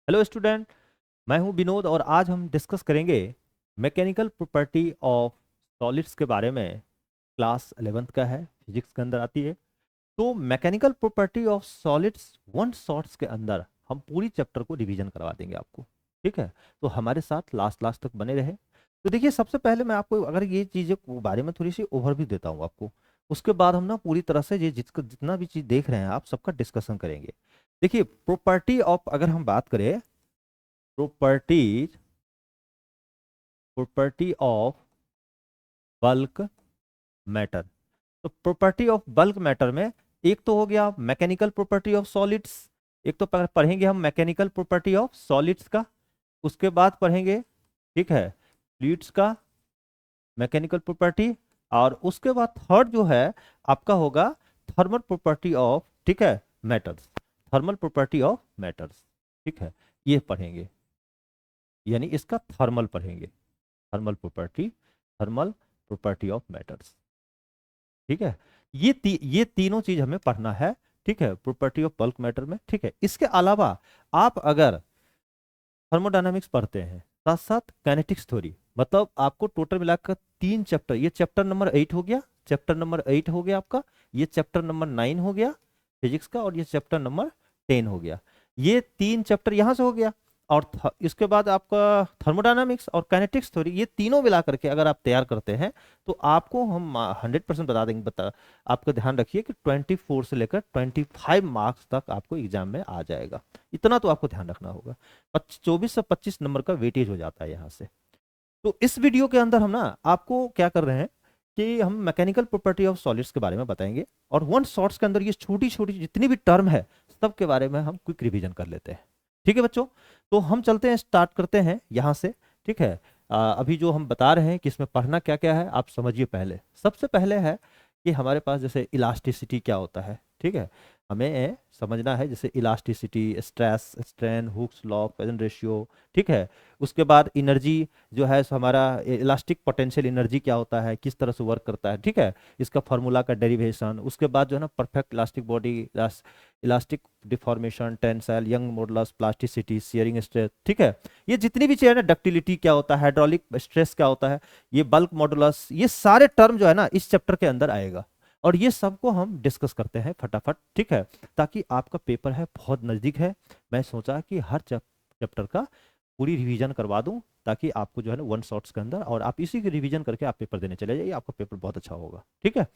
Hello student. मैं हूं विनोद और आज हम डिस्कस करेंगे मैकेनिकल प्रॉपर्टी ऑफ सॉलिड्स के बारे में। क्लास 11th का है, फिजिक्स के अंदर आती है। तो mechanical property of solids one shots के अंदर हम पूरी चैप्टर को रिवीजन करवा देंगे आपको। ठीक है, तो हमारे साथ लास्ट लास्ट तक बने रहे। तो देखिए, सबसे पहले मैं आपको अगर ये चीज़ें के बारे में थोड़ी सी ओवरव्यू देता हूँ आपको। उसके बाद हम ना पूरी तरह से ये जितना भी चीज़ देख रहे हैं आप सबका डिस्कशन करेंगे। देखिए, प्रॉपर्टी ऑफ अगर हम बात करें, properties property of bulk matter. तो प्रॉपर्टी ऑफ बल्क मैटर में एक तो हो गया मैकेनिकल प्रॉपर्टी ऑफ सॉलिड्स। एक तो पढ़ेंगे हम मैकेनिकल प्रॉपर्टी ऑफ सॉलिड्स का। उसके बाद पढ़ेंगे, ठीक है, फ्लूइड्स का मैकेनिकल प्रॉपर्टी। और उसके बाद थर्ड जो है आपका होगा थर्मल प्रॉपर्टी ऑफ, ठीक है, matters. Thermal property of matters, ठीक है, ये पढ़ेंगे। यानी इसका थर्मल पढ़ेंगे, thermal property, thermal property of matters. ठीक है, ये तीनों चीज हमें पढ़ना है। ठीक है, प्रॉपर्टी ऑफ बल्क मैटर में। ठीक है, इसके अलावा आप अगर थर्मोडायनामिक्स पढ़ते हैं साथ साथ काइनेटिक्स थ्योरी, मतलब आपको टोटल मिलाकर 3 चैप्टर, ये चैप्टर नंबर 8 हो गया, चैप्टर नंबर 8 हो गया आपका, ये चैप्टर नंबर 9 हो गया फिजिक्स का, और ये चैप्टर नंबर 10 हो गया। ये 3 चैप्टर यहाँ से हो गया। और इसके बाद आपका थर्मोडायनामिक्स और काइनेटिक्स थ्योरी, ये तीनों मिला करके अगर आप तैयार करते हैं तो आपको हम 100% बता देंगे। आपका ध्यान रखिए कि 24 से लेकर 25 मार्क्स तक आपको एग्जाम में आ जाएगा। इतना तो आपको ध्यान रखना होगा। 24 से 25 नंबर का वेटेज हो जाता है यहाँ से। तो इस वीडियो के अंदर हम ना आपको क्या कर रहे हैं कि हम मैकेनिकल प्रॉपर्टी ऑफ सॉलिड्स के बारे में बताएंगे, और वन शॉट्स के अंदर ये छोटी छोटी जितनी भी टर्म है सब के बारे में हम क्विक रिवीजन कर लेते हैं। ठीक है बच्चों, तो हम चलते हैं, स्टार्ट करते हैं यहाँ से। ठीक है, अभी जो हम बता रहे हैं कि इसमें पढ़ना क्या क्या है आप समझिए। पहले, सबसे पहले है कि हमारे पास जैसे इलास्टिसिटी क्या होता है। ठीक है, हमें समझना है जैसे elasticity, stress, strain, Hooke's law, Poisson ratio. ठीक है, उसके बाद एनर्जी जो है सो हमारा इलास्टिक पोटेंशियल एनर्जी क्या होता है, किस तरह से वर्क करता है। ठीक है, इसका फार्मूला का डेरिवेशन। उसके बाद जो है ना perfect elastic body, elastic deformation, tensile, young modulus, plasticity, shearing stress. ठीक है, ये जितनी भी चीजें ना, डक्टिलिटी क्या होता है, हाइड्रोलिक स्ट्रेस क्या होता है, ये बल्क मॉडुलस, ये सारे टर्म जो है ना इस चैप्टर के अंदर आएगा। और ये सबको हम डिस्कस करते हैं फटाफट। ठीक है, ताकि आपका पेपर है बहुत नज़दीक है, मैं सोचा कि हर चैप्टर का पूरी रिवीजन करवा दूं, ताकि आपको जो है ना वन शॉट्स के अंदर, और आप इसी की रिवीजन करके आप पेपर देने चले जाइए, आपका पेपर बहुत अच्छा होगा। ठीक है,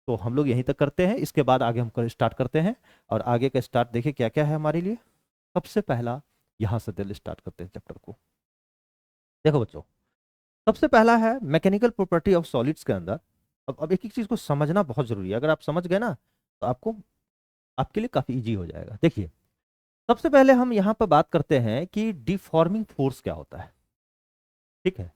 तो हम लोग यहीं तक करते हैं, इसके बाद आगे हम स्टार्ट करते हैं। और आगे का स्टार्ट देखिए क्या क्या है हमारे लिए। सबसे पहला यहाँ से दिल स्टार्ट करते हैं चैप्टर को। देखो बच्चों, सबसे पहला है मैकेनिकल प्रॉपर्टी ऑफ सॉलिड्स के अंदर। अब एक एक चीज को समझना बहुत जरूरी है। अगर आप समझ गए ना तो आपको, आपके लिए काफी इजी हो जाएगा। देखिए, सबसे पहले हम यहाँ पर बात करते हैं कि डिफॉर्मिंग फोर्स क्या होता है। ठीक है,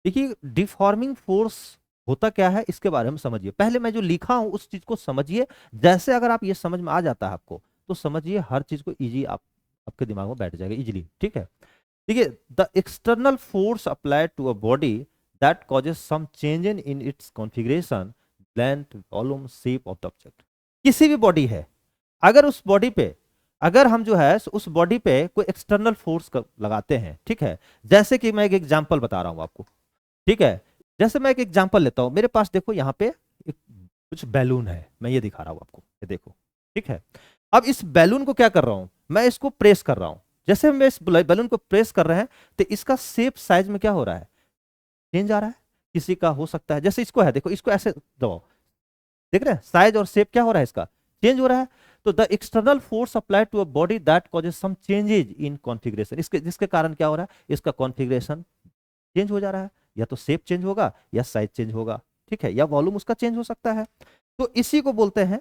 देखिए डिफॉर्मिंग फोर्स होता क्या है इसके बारे में समझिए। पहले मैं जो लिखा हूं उस चीज को समझिए। जैसे अगर आप ये समझ में आ जाता है आपको, तो समझिए हर चीज को इजी आपके दिमाग में बैठ जाएगा इजीली। ठीक है, देखिए, the external force applied to a body that causes some change in its configuration, length, volume, shape of the object. किसी भी बॉडी है, अगर उस बॉडी पे, अगर हम जो है उस बॉडी पे कोई एक्सटर्नल फोर्स लगाते हैं। ठीक है, जैसे कि मैं एक एग्जांपल बता रहा हूं आपको। ठीक है, जैसे मैं एक एग्जांपल लेता हूं, मेरे पास देखो यहाँ पे एक कुछ बैलून है, मैं ये दिखा रहा हूं आपको, ये देखो। ठीक है, अब इस बैलून को क्या कर रहा हूं, मैं इसको प्रेस कर रहा हूं। जैसे हम इस बैलून को प्रेस कर रहे हैं तो इसका शेप साइज में क्या हो रहा है, चेंज आ रहा है। किसी का हो सकता है, जैसे इसको है, देखो इसको ऐसे दबाओ, देख रहे हैं साइज और शेप क्या हो रहा है, इसका चेंज हो रहा है। तो the external force applied to a body that causes some changes in configuration, इसके जिसके कारण क्या हो रहा है, इसका कॉन्फ़िगरेशन चेंज हो जा रहा है। या तो शेप चेंज होगा या साइज चेंज होगा। ठीक है, या वॉल्यूम उसका चेंज हो सकता है। तो इसी को बोलते हैं।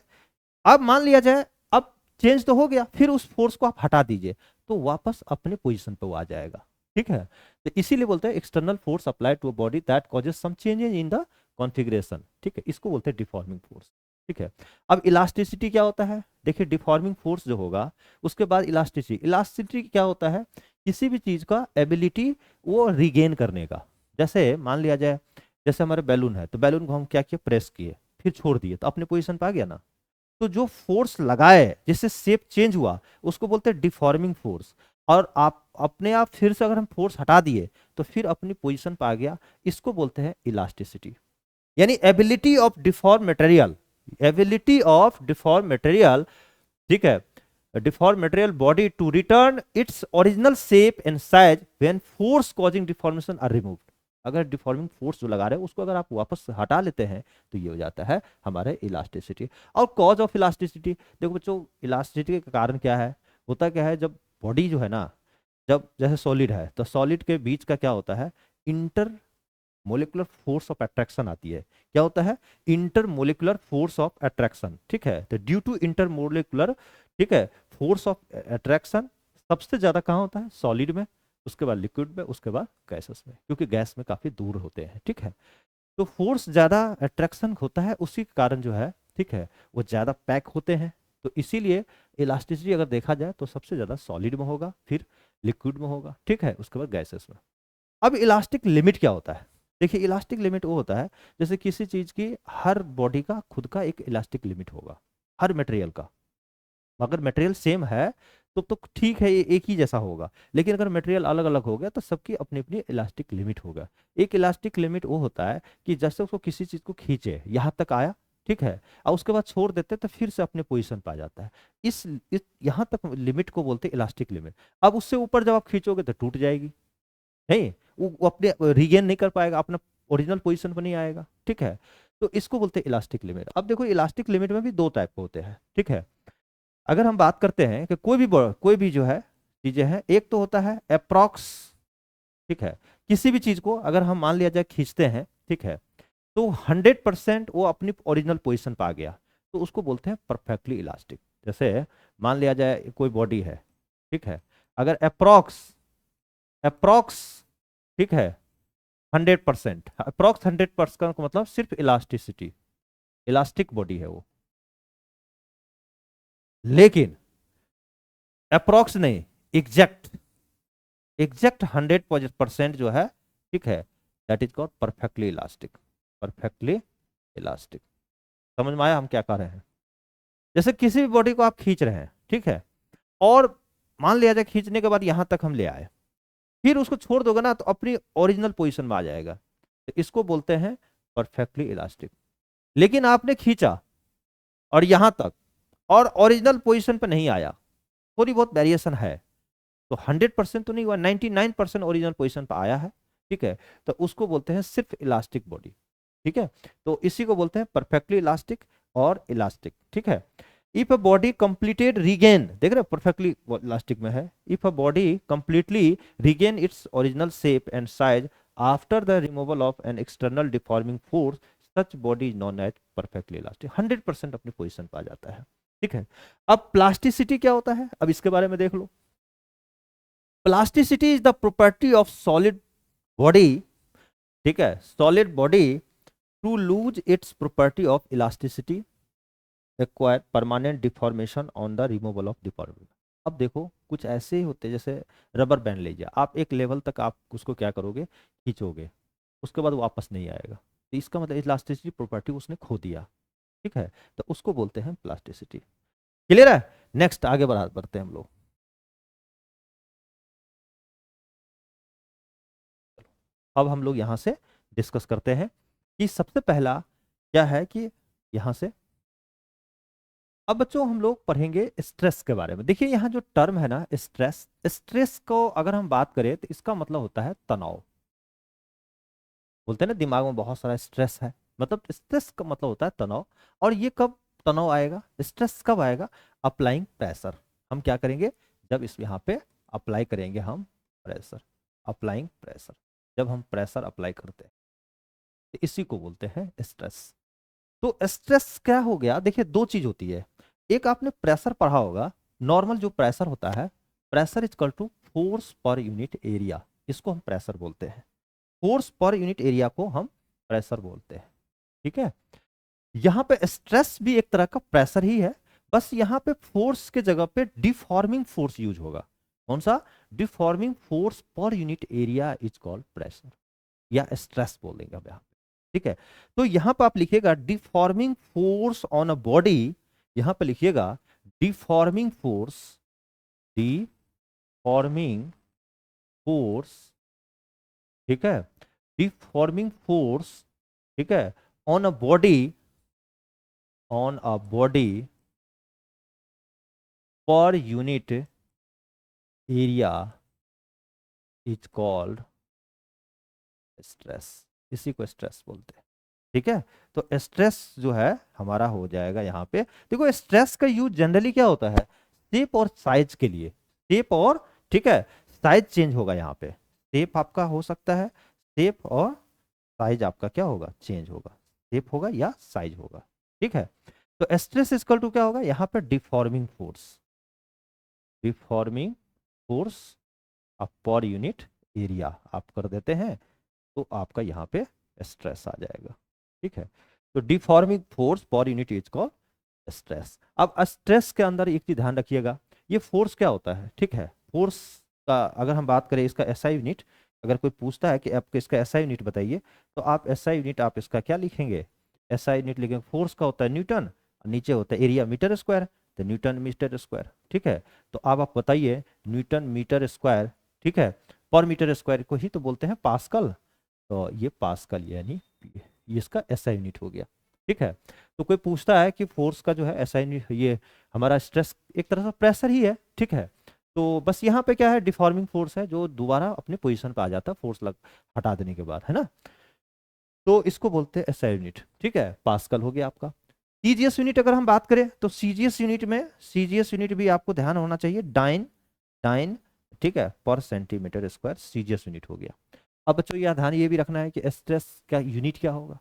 अब मान लिया जाए, अब चेंज तो हो गया, फिर उस फोर्स को आप हटा दीजिए तो वापस अपने पोजीशन पे वो आ जाएगा। ठीक है, तो इसीलिए बोलते हैं external force applied to a body that causes some changes in the configuration. ठीक है, इसको बोलते हैं डिफॉर्मिंग फोर्स। ठीक है, अब इलास्टिसिटी क्या होता है, देखिए डिफॉर्मिंग फोर्स जो होगा उसके बाद इलास्टिसिटी। इलास्टिसिटी क्या होता है, किसी भी चीज का एबिलिटी वो रिगेन करने का। जैसे मान लिया जाए, जैसे हमारे बैलून है, तो बैलून को हम क्या किए, प्रेस किए, फिर छोड़ दिए, तो अपने पोजीशन पे आ गया ना। तो जो फोर्स लगाए जिससे शेप चेंज हुआ उसको बोलते हैं डिफॉर्मिंग फोर्स। और आप अपने आप फिर से अगर हम फोर्स हटा दिए तो फिर अपनी पोजीशन पे आ गया। इसको बोलते हैं इलास्टिसिटी, यानी ability of deform material, ability of deform material, ठीक है, deform material body to return its original shape and size when force causing deformation are removed. अगर डिफॉर्मिंग फोर्स जो लगा रहे हैं उसको अगर आप वापस हटा लेते हैं तो ये हो जाता है हमारे इलास्टिसिटी। और कॉज ऑफ इलास्टिसिटी, देखो बच्चों, इलास्टिसिटी का कारण क्या है, होता क्या है, जब बॉडी जो है ना, जब जैसे सॉलिड है तो सॉलिड के बीच का क्या होता है, inter molecular force of attraction आती है। क्या होता है, inter molecular force of attraction, ठीक है। तो ड्यू टू इंटर मोलिकुलर, ठीक है, फोर्स ऑफ अट्रैक्शन सबसे ज्यादा कहाँ होता है, सॉलिड में, उसके बाद लिक्विड में, उसके बाद गैसेस में, क्योंकि गैस में काफी दूर होते हैं, ठीक है। तो फोर्स ज्यादा अट्रैक्शन होता है, उसी के कारण जो है, ठीक है, वो ज्यादा पैक होते हैं। तो इसीलिए इलास्टिसिटी अगर देखा जाए तो सबसे ज्यादा सॉलिड में होगा, फिर लिक्विड में होगा, ठीक है, उसके बाद गैसेस में। अब इलास्टिक लिमिट क्या होता है, देखिए इलास्टिक लिमिट वो होता है जैसे किसी चीज की, हर बॉडी का खुद का एक इलास्टिक लिमिट होगा, हर मटेरियल का। अगर मटेरियल सेम है तो ठीक है, ये एक ही जैसा होगा, लेकिन अगर मटेरियल अलग अलग हो गया तो सबकी अपनी अपनी इलास्टिक लिमिट होगा। एक इलास्टिक लिमिट वो होता है कि जैसे उसको किसी चीज को खींचे यहाँ तक आया, ठीक है, और उसके बाद छोड़ देते तो फिर से अपने पोजीशन पे आ जाता है। इस यहाँ तक लिमिट को बोलते हैं इलास्टिक लिमिट। अब उससे ऊपर जब आप खींचोगे तो टूट जाएगी, नहीं, वो अपने रिगेन नहीं कर पाएगा, अपना ओरिजिनल पोजीशन पर नहीं आएगा, ठीक है। तो इसको बोलते हैं इलास्टिक लिमिट। अब देखो इलास्टिक लिमिट में भी दो टाइप के होते हैं, ठीक है। अगर हम बात करते हैं कि कोई भी जो है चीजें हैं, एक तो होता है अप्रॉक्स, ठीक है, किसी भी चीज को अगर हम मान लिया जाए खींचते हैं, ठीक है, तो 100% वो अपनी ओरिजिनल पोजीशन पर आ गया, तो उसको बोलते हैं परफेक्टली इलास्टिक। जैसे मान लिया जाए कोई बॉडी है, ठीक है, अगर अप्रॉक्स अप्रॉक्स ठीक है 100%, अप्रॉक्स 100% का मतलब सिर्फ इलास्टिसिटी, इलास्टिक बॉडी है वो। लेकिन अप्रॉक्स नहीं, एग्जैक्ट, एग्जैक्ट 100% जो है, ठीक है, that is called perfectly elastic, perfectly elastic. समझ में आया हम क्या कर रहे हैं। जैसे किसी भी बॉडी को आप खींच रहे हैं, ठीक है, और मान लिया जाए खींचने के बाद यहां तक हम ले आए, फिर उसको छोड़ दोगे ना तो अपनी ओरिजिनल पोजीशन में आ जाएगा, तो इसको बोलते हैं परफेक्टली इलास्टिक। लेकिन आपने खींचा और यहां तक और ओरिजिनल पोजीशन पे नहीं आया, थोड़ी बहुत वेरिएशन है, तो 100% तो नहीं हुआ, 99% ओरिजिनल पोजीशन पे आया है, ठीक है, तो उसको बोलते हैं सिर्फ इलास्टिक बॉडी, ठीक है। तो इसी को बोलते हैं परफेक्टली इलास्टिक और इलास्टिक, ठीक है। If a body completed regain, देख रहे परफेक्टली इलास्टिक में है, if a body completely regain its original shape and size after the removal of an external deforming force, such body is known as perfectly elastic. 100% अपनी position पर आ जाता है, ठीक है। अब प्लास्टिसिटी क्या होता है, अब इसके बारे में देख लो। Plasticity is the property of solid body, ठीक है, solid body to lose its property of elasticity, acquire permanent deformation on the removal of deformation. अब देखो कुछ ऐसे ही होते हैं, जैसे रबर बैंड लीजिए, आप एक लेवल तक आप उसको क्या करोगे, खींचोगे, उसके बाद वापस नहीं आएगा, तो इसका मतलब इलास्टिसिटी प्रॉपर्टी उसने खो दिया, ठीक है, तो उसको बोलते हैं प्लास्टिसिटी। क्लियर है। नेक्स्ट आगे बढ़ते हैं हम लोग। अब हम लोग यहाँ से डिस्कस करते हैं कि सबसे पहला क्या है कि यहाँ से अब बच्चों हम लोग पढ़ेंगे स्ट्रेस के बारे में। देखिए यहाँ जो टर्म है ना स्ट्रेस, स्ट्रेस को अगर हम बात करें तो इसका मतलब होता है तनाव। बोलते हैं ना दिमाग में बहुत सारा स्ट्रेस है, मतलब स्ट्रेस का मतलब होता है तनाव। और ये कब तनाव आएगा, स्ट्रेस कब आएगा, अप्लाइंग प्रेशर। हम क्या करेंगे, जब इस यहाँ पे अप्लाई करेंगे हम प्रेशर, अप्लाइंग प्रेशर, जब हम प्रेशर अप्लाई करते हैं तो इसी को बोलते हैं स्ट्रेस। तो स्ट्रेस क्या हो गया, देखिए दो चीज होती है, एक आपने प्रेशर पढ़ा होगा, नॉर्मल जो प्रेशर होता है, pressure is equal to force per unit area, इसको हम प्रेशर बोलते हैं, फोर्स पर यूनिट एरिया को हम प्रेशर बोलते हैं, ठीक है। यहाँ पे स्ट्रेस भी एक तरह का प्रेशर ही है, बस यहाँ पे फोर्स के जगह पे डिफॉर्मिंग फोर्स यूज होगा। कौन सा, deforming force per unit area is called pressure या स्ट्रेस बोल देंगे अब यहाँ पे, ठीक है। तो यहाँ पे आप लिखिएगा deforming force on a body, यहाँ पे लिखिएगा डिफॉर्मिंग फोर्स, डिफॉर्मिंग फोर्स, ठीक है, डिफॉर्मिंग फोर्स, ठीक है, on a body, on a body पर unit area is called stress. इसी को स्ट्रेस बोलते हैं, ठीक है। तो स्ट्रेस जो है हमारा हो जाएगा यहाँ पे। देखो स्ट्रेस का यूज जनरली क्या होता है, शेप और साइज के लिए, शेप और, ठीक है, साइज चेंज होगा यहाँ पे, शेप आपका हो सकता है, शेप और साइज आपका क्या होगा, चेंज होगा, शेप होगा या साइज होगा, ठीक है। तो स्ट्रेस इक्वल टू क्या होगा यहाँ पे, deforming force, deforming force per unit area आप कर देते हैं तो आपका यहाँ पे स्ट्रेस आ जाएगा, ठीक है। तो deforming force per unit is called stress. अब स्ट्रेस के अंदर एक चीज ध्यान रखिएगा, ये फोर्स क्या होता है, ठीक है, फोर्स का अगर हम बात करें इसका एसआई यूनिट, अगर कोई पूछता है कि आपको इसका एसआई यूनिट बताइए, तो आप एसआई यूनिट आप इसका क्या लिखेंगे, एसआई यूनिट लिखेंगे, फोर्स का होता है न्यूटन, नीचे होता है एरिया मीटर स्क्वायर, तो न्यूटन मीटर स्क्वायर, ठीक है। तो अब आप बताइए न्यूटन मीटर स्क्वायर, ठीक है, पर मीटर स्क्वायर को ही तो बोलते हैं पास्कल, तो ये पास्कल यानी ये इसका एसआई यूनिट हो गया, ठीक है। तो कोई पूछता है कि फोर्स का जो है एसआई यूनिट, ये हमारा स्ट्रेस एक तरह से प्रेशर ही है, ठीक है। तो बस यहाँ पे क्या है, डिफॉर्मिंग फोर्स है जो दोबारा अपने पोजीशन पे आ जाता है फोर्स लग हटा देने के बाद, है ना। तो इसको बोलते हैं एसआई यूनिट, ठीक है, पास्कल हो गया आपका। सीजीएस यूनिट अगर हम बात करें तो सीजीएस यूनिट में, सीजीएस यूनिट भी आपको ध्यान होना चाहिए, डाइन, डाइन, ठीक है, पर सेंटीमीटर स्क्वायर सीजीएस यूनिट हो गया। अब बच्चों यह ध्यान ये भी रखना है कि स्ट्रेस का यूनिट क्या होगा,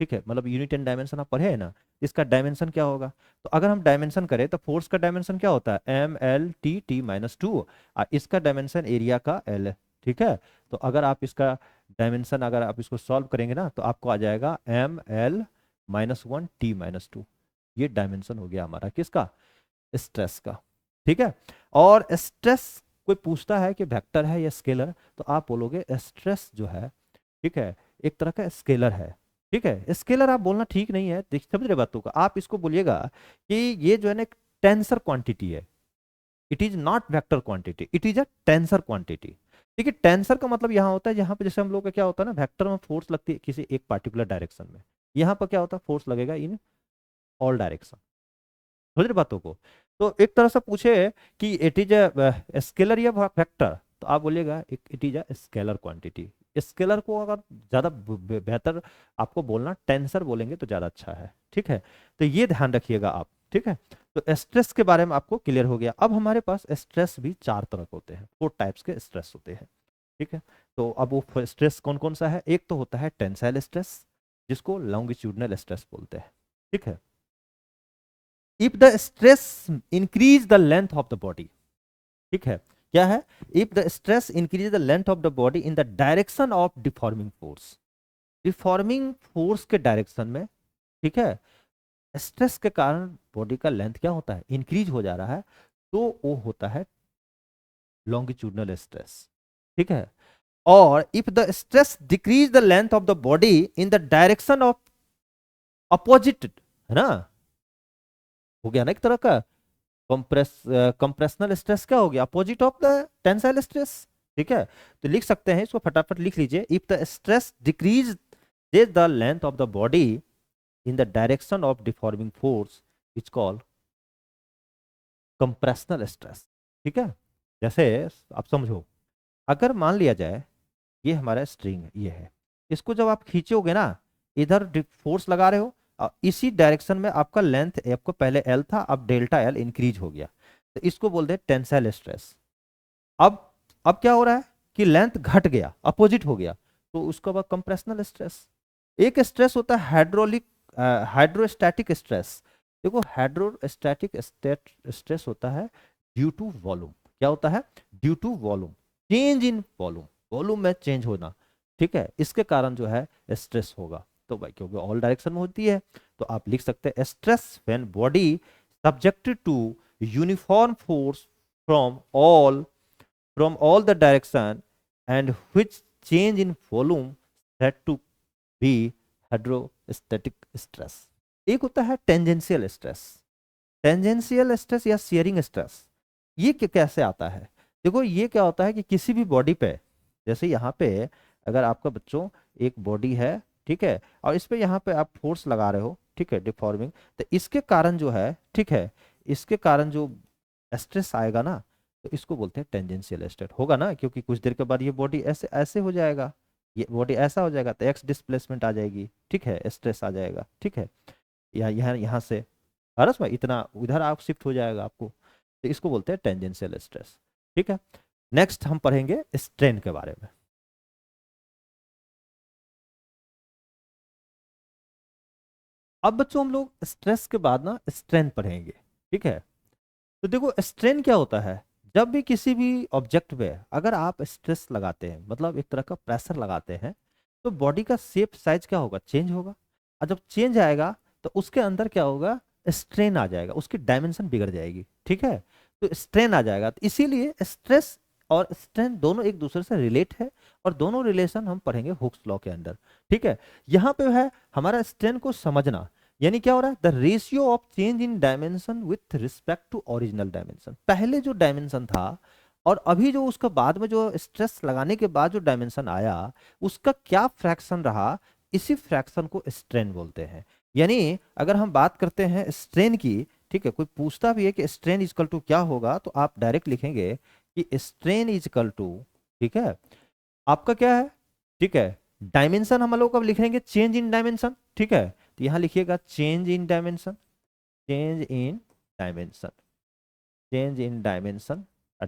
ठीक है, मतलब यूनिट एंड डायमेंशन आप पढ़े है ना, इसका डायमेंशन क्या होगा। तो अगर हम डायमेंशन करें तो फोर्स का डायमेंशन क्या होता है, M L T T minus two, इसका डायमेंशन एरिया का एल है, ठीक है। तो अगर आप इसका डायमेंशन अगर आप इसको सॉल्व करेंगे ना तो आपको आ जाएगा M L minus one T minus two, ये डायमेंशन हो गया हमारा किसका, स्ट्रेस का, ठीक है। और स्ट्रेस कोई पूछता है कि वेक्टर है या स्केलर, तो आप बोलोगे स्ट्रेस जो है, ठीक है, एक तरह का स्केलर है, ठीक है। स्केलर आप बोलना ठीक नहीं है, देख समझ रहे बातों का, आप इसको बोलिएगा कि ये जो है ना टेंसर क्वांटिटी है, it is not vector quantity, it is a tensor quantity. देखिए टेंसर का मतलब यहाँ होता है, यहाँ पे जैसे हम लोग का क्या होता है ना, वेक्टर में फोर्स लगती है किसी एक पार्टिकुलर डायरेक्शन में, यहाँ पर क्या होता है, फोर्स लगेगा इन ऑल डायरेक्शन, समझ रहे बातों को। तो एक तरह से पूछे कि इट इज अ स्केलर या वेक्टर, तो आप बोलिएगा it is a scalar quantity. Scalar को अगर ज्यादा बेहतर आपको बोलना टेंसर बोलेंगे तो ज्यादा अच्छा है, ठीक है। तो ये ध्यान रखिएगा आप, ठीक है। तो स्ट्रेस के बारे में आपको क्लियर हो गया। अब हमारे पास स्ट्रेस भी चार तरह के होते हैं, फोर टाइप्स के स्ट्रेस होते हैं, ठीक है। तो अब वो स्ट्रेस कौन कौन सा है, एक तो होता है टेंसाइल स्ट्रेस जिसको लॉन्गिट्यूडनल स्ट्रेस बोलते हैं, ठीक है। If the stress increase the length of the body, ठीक है, क्या है, if the stress increase the length of the body in the direction of deforming force, deforming force के डायरेक्शन में, ठीक है, स्ट्रेस के कारण बॉडी का लेंथ क्या होता है, इंक्रीज हो जा रहा है, तो वो होता है लॉन्गिट्यूडनल स्ट्रेस, ठीक है। और if the stress decrease the length of the body in the direction of opposite, है ना, हो गया ना एक तरह का कंप्रेशनल स्ट्रेस, क्या हो गया, opposite of the tensile stress, ठीक है। तो लिख सकते हैं इसको, फटाफट लिख लीजिए, if the stress decrease the length of the body in the direction of deforming force is called compressional stress, ठीक है। जैसे आप समझो, अगर मान लिया जाए ये हमारा स्ट्रिंग ये है, इसको जब आप खींचोगे ना, इधर फोर्स लगा रहे हो, इसी डायरेक्शन में आपका लेंथ, आपको पहले एल था अब डेल्टा एल इंक्रीज हो गया, तो इसको बोलते हैं टेंसाइल स्ट्रेस। अब अब क्या हो रहा है कि लेंथ घट गया, अपोजिट हो गया, तो उसका बाद कंप्रेशनल स्ट्रेस। एक स्ट्रेस होता है हाइड्रोलिक, हाइड्रोस्टैटिक स्ट्रेस। देखो हाइड्रोस्टैटिक स्ट्रेस होता है ड्यू टू वॉल्यूम, क्या होता है, due to volume, change in volume, volume में चेंज होना, ठीक है, इसके कारण जो है स्ट्रेस होगा। तो भाई क्योंकि ऑल डायरेक्शन में होती है, तो आप लिख सकते हैं stress when body subjected to uniform force from all the direction and which change in volume said to be hydrostatic stress। एक होता है टेंजेंशियल स्ट्रेस, टेंजेंशियल स्ट्रेस या शेयरिंग स्ट्रेस, ये कैसे आता है, देखो ये क्या होता है कि किसी भी बॉडी पे, जैसे यहाँ पे अगर आपका बच्चों एक बॉडी है, ठीक है, और इस पे यहाँ पे आप फोर्स लगा रहे हो, ठीक है, डिफॉर्मिंग, तो इसके कारण जो है, ठीक है, इसके कारण जो स्ट्रेस आएगा ना, तो इसको बोलते हैं टेंजेंशियल स्ट्रेस होगा ना, क्योंकि कुछ देर के बाद ये बॉडी ऐसे ऐसे हो जाएगा, ये बॉडी ऐसा हो जाएगा तो एक्स डिस्प्लेसमेंट आ जाएगी, ठीक है, स्ट्रेस आ जाएगा, ठीक है, यहाँ यहाँ यहाँ से हरस में इतना उधर आप शिफ्ट हो जाएगा आपको, तो इसको बोलते हैं टेंजेंशियल स्ट्रेस, ठीक है। नेक्स्ट हम पढ़ेंगे स्ट्रेन के बारे में। अब बच्चों हम लोग स्ट्रेस के बाद ना स्ट्रेन पढ़ेंगे, ठीक है। तो देखो स्ट्रेन क्या होता है, जब भी किसी भी ऑब्जेक्ट पे अगर आप स्ट्रेस लगाते हैं, मतलब एक तरह का प्रेशर लगाते हैं, तो बॉडी का शेप साइज क्या होगा, चेंज होगा, और जब चेंज आएगा तो उसके अंदर क्या होगा, स्ट्रेन आ जाएगा, उसकी डायमेंशन बिगड़ जाएगी, ठीक है, तो स्ट्रेन आ जाएगा, तो इसीलिए स्ट्रेस और स्ट्रेन दोनों एक दूसरे से रिलेट है, और दोनों रिलेशन हम पढ़ेंगे हुक्स लॉ के अंदर, ठीक है। यहाँ पे है हमारा स्ट्रेन को समझना, यानी क्या हो रहा है, the ratio of change in dimension with respect to original dimension, पहले जो डायमेंशन था और अभी जो उसका बाद में जो स्ट्रेस लगाने के बाद जो डायमेंशन आया, उसका क्या फ्रैक्शन रहा, इसी फ्रैक्शन को स्ट्रेन बोलते हैं। यानी अगर हम बात करते हैं स्ट्रेन की, ठीक है, कोई पूछता भी है कि स्ट्रेन इजकल टू क्या होगा, तो आप डायरेक्ट लिखेंगे कि स्ट्रेन इजकल टू, ठीक है, आपका क्या है, ठीक है, डायमेंशन हम लोग कब लिखेंगे, चेंज इन डायमेंशन, ठीक है, तो यहां लिखिएगा change in dimension, change in dimension, change in dimension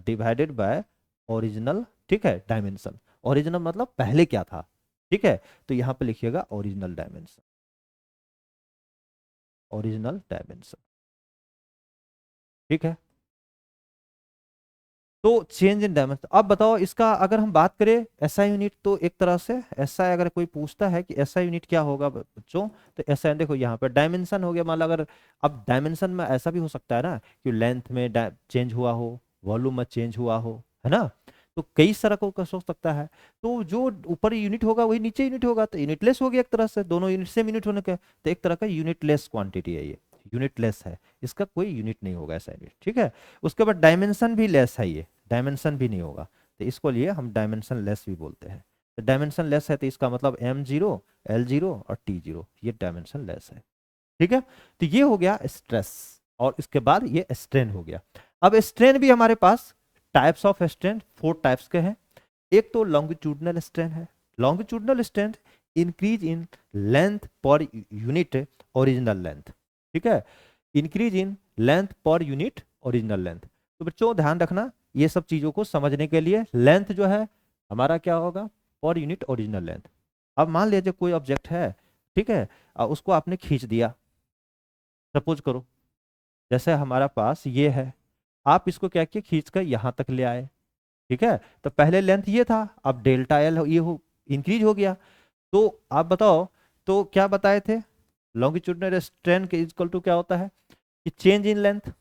divided by original, ठीक है, डायमेंशन, ओरिजिनल मतलब पहले क्या था, ठीक है, तो यहां पे लिखिएगा ओरिजिनल डायमेंशन, ओरिजिनल डायमेंशन, ठीक है। तो चेंज इन डायमेंशन, अब बताओ इसका अगर हम बात करें एसआई यूनिट, तो एक तरह से एसआई, अगर कोई पूछता है कि एसआई यूनिट क्या होगा बच्चों, तो एसआई देखो यहाँ पे डायमेंशन हो गया, मतलब अगर, अब डायमेंशन में ऐसा भी हो सकता है ना कि लेंथ में चेंज हुआ हो, वॉल्यूम में चेंज हुआ हो, है ना, तो कई तरह को हो सकता है, तो जो ऊपर यूनिट होगा वही नीचे यूनिट होगा, तो यूनिटलेस हो गया एक तरह से, दोनों यूनिट सेम यूनिट होने के, तो एक तरह का यूनिटलेस क्वांटिटी है ये, यूनिटलेस है, इसका कोई यूनिट नहीं होगा ऐसा यूनिट, ठीक है। उसके बाद डायमेंशन भी लेस है, ये डायमेंशन भी नहीं होगा, तो इसको लिए हम डायमेंशन लेस भी बोलते हैं, तो डायमेंशन लेस है तो इसका मतलब m0, l0 और t0, ये डायमेंशन लेस है, ठीक है। तो ये हो गया स्ट्रेस, और इसके बाद ये स्ट्रेन हो गया। अब स्ट्रेन भी हमारे पास टाइप्स ऑफ स्ट्रेन 4 टाइप्स के हैं। एक तो लॉन्गिट्यूडनल स्ट्रेन है, longitudinal strain increase in length per unit original length, ठीक है, increase in length per unit original length. तो बच्चों ध्यान रखना ये सब चीजों को समझने के लिए, लेंथ जो है हमारा क्या होगा, पर यूनिट ओरिजिनल लेंथ। अब मान लीजिए कोई ऑब्जेक्ट है, ठीक है, उसको आपने खींच दिया, सपोज करो, जैसे हमारा पास ये है, आप इसको क्या किए, खींच कर यहाँ तक ले आए, ठीक है, तो पहले लेंथ ये था, अब डेल्टा एल ये हो इंक्रीज हो गया, तो आप बताओ, तो क्या बताए थे, लॉन्गिट्यूडनल स्ट्रेन के इक्वल टू क्या होता है कि चेंज इन लेंथ,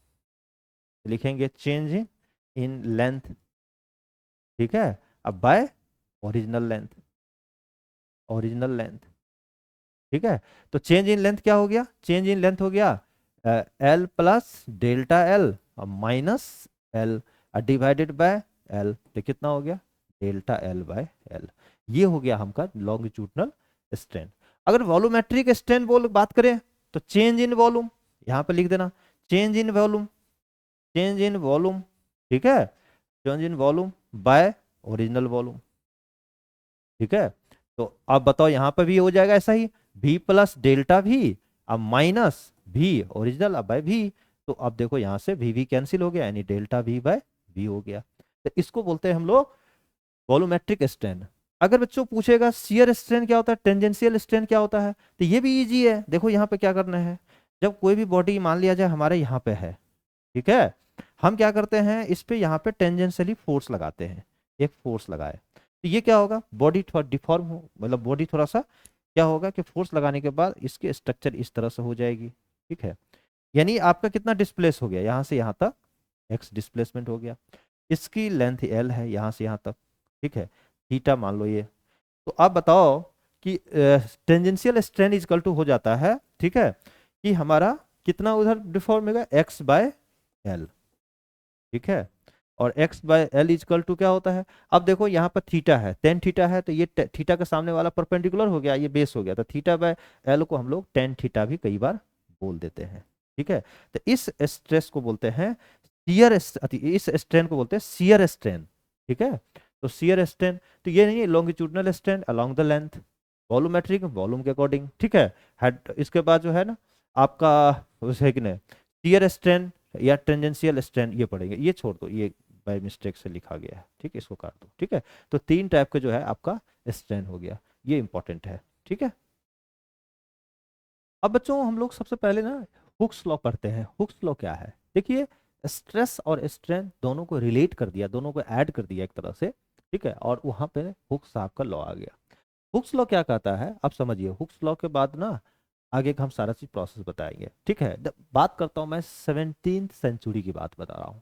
लिखेंगे चेंज इन लेंथ, ठीक है, अब by original length, original length, ठीक है, तो चेंज इन लेंथ क्या हो गया, चेंज इन लेंथ हो गया L plus delta L minus L divided by L, तो कितना हो गया, डेल्टा एल बाय एल, ये हो गया हमका लॉन्गिट्यूडनल स्ट्रेन। अगर वॉल्यूमेट्रिक स्ट्रेन बोल बात करें, तो चेंज इन वॉल्यूम, यहां पे लिख देना change in volume, change in volume, ठीक है, change in volume by original volume, ठीक है। तो अब बताओ यहाँ पे भी हो जाएगा ऐसा ही, v प्लस डेल्टा वी अब माइनस v ओरिजिनल अब बाय v, तो अब देखो यहाँ से v कैंसिल हो गया, यानी डेल्टा v बाय v हो गया, तो इसको बोलते हैं हम लोग वॉल्यूमेट्रिक स्ट्रेन। अगर बच्चों पूछेगा शियर स्ट्रेन क्या होता है, टेंजेंशियल स्ट्रेन क्या होता है, तो ये भी इजी है, देखो यहाँ पे क्या करना है, जब कोई भी बॉडी मान लिया जाए हमारे यहाँ पे है, ठीक है, हम क्या करते हैं, इस पे यहाँ पे टेंजेंशियली फोर्स लगाते हैं, एक फोर्स लगाए, तो ये क्या होगा, बॉडी थोड़ा डिफॉर्म हो, मतलब बॉडी थोड़ा सा क्या होगा कि फोर्स लगाने के बाद इसकी स्ट्रक्चर इस तरह से हो जाएगी, ठीक है, यानी आपका कितना डिस्प्लेस हो गया, यहाँ से यहाँ तक एक्स डिस्प्लेसमेंट हो गया, इसकी लेंथ एल है यहाँ से यहाँ तक, ठीक है, थीटा मान लो ये, तो आप बताओ कि टेंजेंशियल स्ट्रेन इजकल टू हो जाता है, ठीक है, कि हमारा कितना उधर डिफॉर्म होगा, एक्स बाय एल, ठीक है, और X by L equal to क्या होता है। अब देखो यहाँ पर थीटा है, टेन थीटा है, तो ये थीटा के सामने वाला परपेंडिकुलर हो गया, ये बेस हो गया, तो थीटा बाय एल को हम लोग टेन थीटा भी कई बार बोल देते हैं। ठीक है, तो इस स्ट्रेस को बोलते हैं शियर, इस स्ट्रेन को बोलते हैं शियर स्ट्रेन। ठीक है, तो शियर स्ट्रेन, तो ये नहीं है longitudinal strain along the length, volumetric volume के अकॉर्डिंग। ठीक है, हेड इसके बाद जो है ना आपका है कि नहीं शियर स्ट्रेन या टेंजेंशियल स्ट्रेन, ये पढ़ेंगे, ये छोड़ दो, ये बाय मिस्टेक से लिखा गया है। ठीक है, इसको काट दो। ठीक है, तो तीन टाइप के जो है आपका स्ट्रेन हो गया, ये इंपॉर्टेंट है। ठीक है, अब बच्चों हम लोग सबसे पहले ना हुक्स लॉ पढ़ते हैं। हुक्स लॉ क्या है, देखिए स्ट्रेस और स्ट्रेन दोनों को रिलेट कर दिया, दोनों को ऐड कर दिया एक तरह से। ठीक है, और वहां पे हुक्स साहब का लॉ आ गया। हुक्स लॉ क्या कहता है, अब समझिए। हुक्स लॉ के बाद ना आगे का हम सारा चीज प्रोसेस बताएंगे। ठीक है, बात करता हूं मैं 17th सेंचुरी की बात बता रहा हूँ।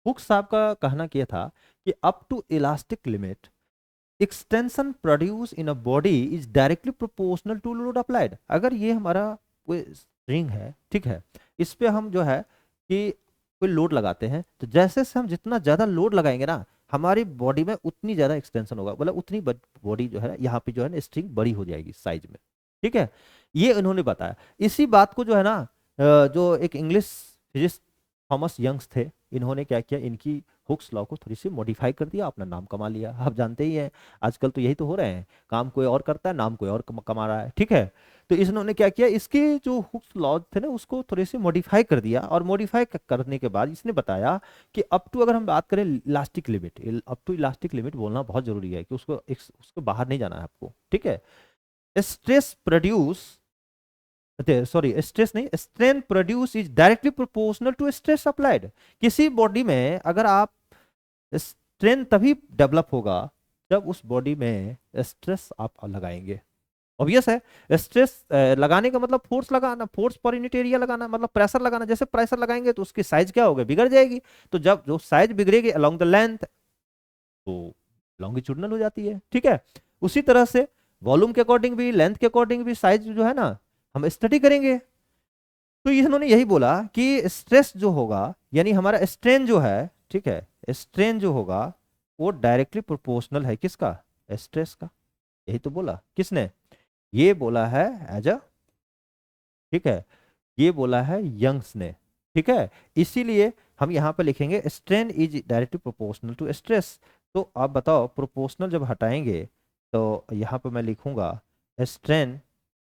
हुक्स साहब का कहना यह था कि up to elastic limit extension produce in a body is directly proportional to load applied. अगर ये हमारा कोई स्ट्रिंग है, ठीक है, इस पे हम जो है कि कोई लोड लगाते हैं, तो जैसे से हम जितना ज्यादा लोड लगाएंगे ना हमारी बॉडी में उतनी ज्यादा एक्सटेंशन होगा, मतलब उतनी बॉडी जो है ना यहाँ पे जो है ना स्ट्रिंग बड़ी हो जाएगी साइज में। ठीक है, ये इन्होंने बताया। इसी बात को जो है ना जो एक इंग्लिश फिजिस्ट थॉमस यंग्स थे, इन्होंने क्या किया, इनकी हुक्स लॉ को थोड़ी सी मॉडिफाई कर दिया, अपना नाम कमा लिया। आप जानते ही हैं आजकल तो यही तो हो रहे हैं, काम कोई और करता है, नाम कोई और कमा रहा है। ठीक है, तो इन्होंने क्या किया, इसके जो हुक्स लॉ थे ना उसको थोड़े से मॉडिफाई कर दिया, और मॉडिफाई करने के बाद इसने बताया कि अप टू, अगर हम बात करें elastic limit, up to elastic limit बोलना बहुत जरूरी है कि उसको उसके बाहर नहीं जाना है आपको। ठीक है, स्ट्रेस प्रोड्यूस, सॉरी स्ट्रेस नहीं, strain produce is directly proportional to stress applied. किसी बॉडी में अगर आप, स्ट्रेन तभी डेवलप होगा जब उस बॉडी में स्ट्रेस आप लगाएंगे। ऑब्वियस है, स्ट्रेस लगाने का मतलब फोर्स लगाना, फोर्स पर यूनिट एरिया लगाना, मतलब प्रेशर लगाना। जैसे प्रेशर लगाएंगे तो उसकी साइज क्या होगा, बिगड़ जाएगी। तो जब जो साइज बिगड़ेगी अलोंग द लेंथ, तो लॉन्गिट्यूडनल हो जाती है। ठीक है, उसी तरह से वॉल्यूम के अकॉर्डिंग भी, लेंथ के अकॉर्डिंग भी साइज जो है ना हम स्टडी करेंगे। तो इन्होंने यही बोला कि स्ट्रेस जो होगा, यानी हमारा स्ट्रेन जो है, ठीक है, स्ट्रेन जो होगा वो डायरेक्टली प्रोपोर्शनल है किसका, स्ट्रेस का। यही तो बोला किसने, ये बोला है एज अ, ठीक है, ये बोला है यंग्स ने। ठीक है, इसीलिए हम यहाँ पे लिखेंगे strain is directly proportional to stress. तो आप बताओ प्रोपोर्शनल जब हटाएंगे तो यहाँ पे मैं लिखूंगा स्ट्रेन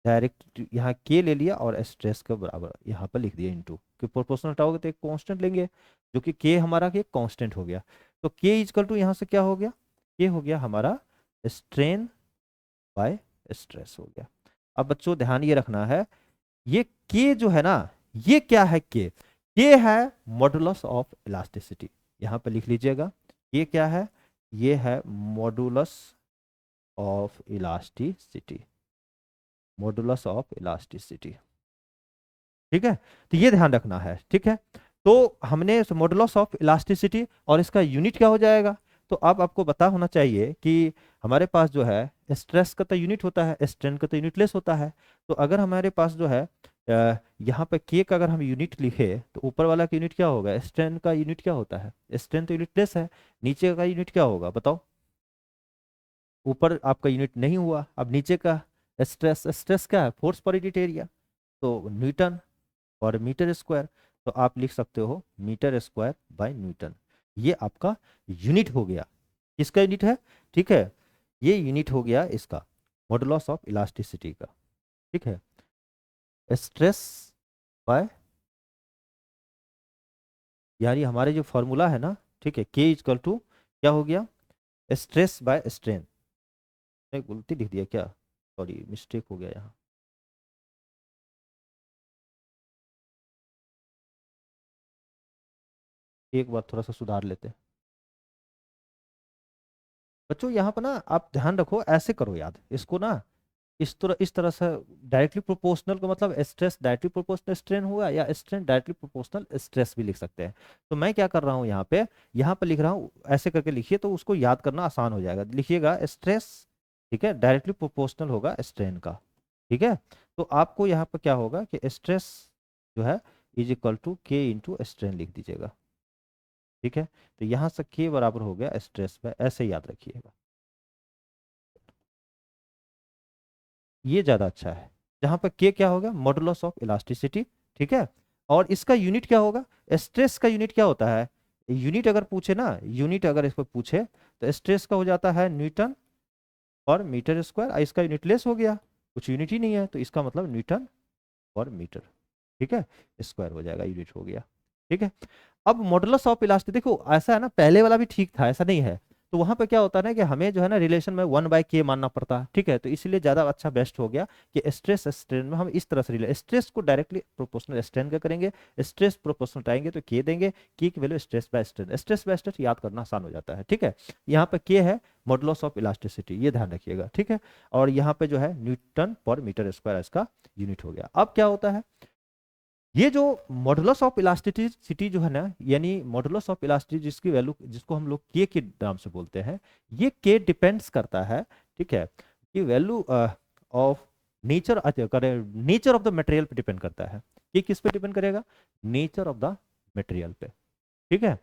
डायरेक्ट, यहाँ के ले लिया और स्ट्रेस के बराबर यहाँ पर लिख दिया इनटू, कि प्रोपोर्शनल हटाओगे तो एक कांस्टेंट लेंगे, जो कि के हमारा एक कांस्टेंट हो गया। तो के इजकल टू यहाँ से क्या हो गया, के हो गया हमारा स्ट्रेन बाय स्ट्रेस हो गया। अब बच्चों ध्यान ये रखना है, ये के जो है ना, ये क्या है, के है मॉडुलस ऑफ इलास्टिसिटी। यहाँ पे लिख लीजिएगा, ये क्या है, ये है modulus of elasticity, modulus of elasticity. ठीक है, तो ये ध्यान रखना है। ठीक है, तो हमने मॉडुलस ऑफ इलास्टिसिटी और इसका यूनिट क्या हो जाएगा। तो अब आपको पता होना चाहिए कि हमारे पास जो है स्ट्रेस का तो यूनिट होता है, स्ट्रेन का तो यूनिट लेस होता है। तो अगर हमारे पास जो है यहाँ पे के का अगर हम यूनिट लिखे तो ऊपर वाला का यूनिट क्या होगा, स्ट्रेन का यूनिट क्या होता है, स्ट्रेन तो यूनिट लेस है। नीचे का यूनिट क्या होगा बताओ, ऊपर आपका यूनिट नहीं हुआ, अब नीचे का स्ट्रेस, स्ट्रेस क्या है, फोर्स पर यूनिट एरिया, तो न्यूटन और मीटर स्क्वायर। तो आप लिख सकते हो मीटर स्क्वायर बाय न्यूटन, ये आपका यूनिट हो गया। किसका यूनिट है, ठीक है, ये यूनिट हो गया इसका मॉडुलस ऑफ इलास्टिसिटी का। ठीक है, स्ट्रेस बाय, यानी हमारे जो फॉर्मूला है ना, ठीक है, के इजकल टू क्या हो गया, स्ट्रेस बाय स्ट्रेन। मैं गलती लिख दिया क्या, सॉरी मिस्टेक हो गया यहाँ। एक बार थोड़ा सा सुधार लेते हैं बच्चों। यहाँ पर ना आप ध्यान रखो, ऐसे करो याद इसको ना, इस तरह से डायरेक्टली प्रोपोर्शनल का मतलब स्ट्रेस डायरेक्टली प्रोपोर्शनल स्ट्रेन हुआ, या स्ट्रेन डायरेक्टली प्रोपोर्शनल स्ट्रेस भी लिख सकते हैं। तो मैं क्या कर रहा हूँ यहाँ पे लिख रहा हूँ, ऐसे करके लिखिए तो उसको याद करना आसान हो जाएगा। लिखिएगा स्ट्रेस, ठीक है, डायरेक्टली प्रोपोर्शनल होगा स्ट्रेन का। ठीक है, तो आपको यहाँ पर क्या होगा कि स्ट्रेस जो है इज इक्वल टू के इंटू स्ट्रेन लिख दीजिएगा। ठीक है, तो यहाँ से के बराबर हो गया स्ट्रेस बाय, ऐसे याद रखिएगा, ये ज्यादा अच्छा है। जहां पर के क्या होगा, मॉडुलस ऑफ इलास्टिसिटी, ठीक है। और इसका यूनिट क्या होगा, स्ट्रेस का यूनिट क्या होता है, यूनिट अगर पूछे ना, यूनिट अगर इसको पूछे तो स्ट्रेस का हो जाता है न्यूटन और मीटर स्क्वायर, इसका यूनिट लेस हो गया, कुछ यूनिट ही नहीं है, तो इसका मतलब न्यूटन और मीटर, ठीक है, स्क्वायर हो जाएगा, यूनिट हो गया, ठीक है। अब मॉडुलस ऑफ इलास्टिक देखो, ऐसा है ना, पहले वाला भी ठीक था, ऐसा नहीं है, तो वहां पे क्या होता है ना कि हमें जो है ना रिलेशन में 1/k मानना पड़ता है, ठीक है, तो इसलिए ज्यादा अच्छा बेस्ट हो गया कि स्ट्रेस स्ट्रेन में हम इस तरह से स्ट्रेस को डायरेक्टली प्रोपोर्शनल स्ट्रेन का करेंगे, स्ट्रेस प्रोपोर्शनल आएंगे तो के देंगे, के की value stress by strain, stress by stress याद करना आसान हो जाता है, ठीक है। यहाँ पे के है मॉडुलस ऑफ इलास्टिसिटी, ये ध्यान रखिएगा, ठीक है। और यहाँ पे जो है न्यूटन पर मीटर स्क्वायर इसका यूनिट हो गया। अब क्या होता है, ये जो मॉडुलस ऑफ इलास्टिसिटी जो है ना, यानी मॉडुलस ऑफ इलास्टिसिटी जिसकी वैल्यू, जिसको हम लोग के के नाम से बोलते हैं, ये के डिपेंड्स करता है, ठीक है, कि value of nature, nature of the material पे डिपेंड करता है, कि किस पे डिपेंड करेगा, नेचर ऑफ द मटेरियल पे, ठीक है।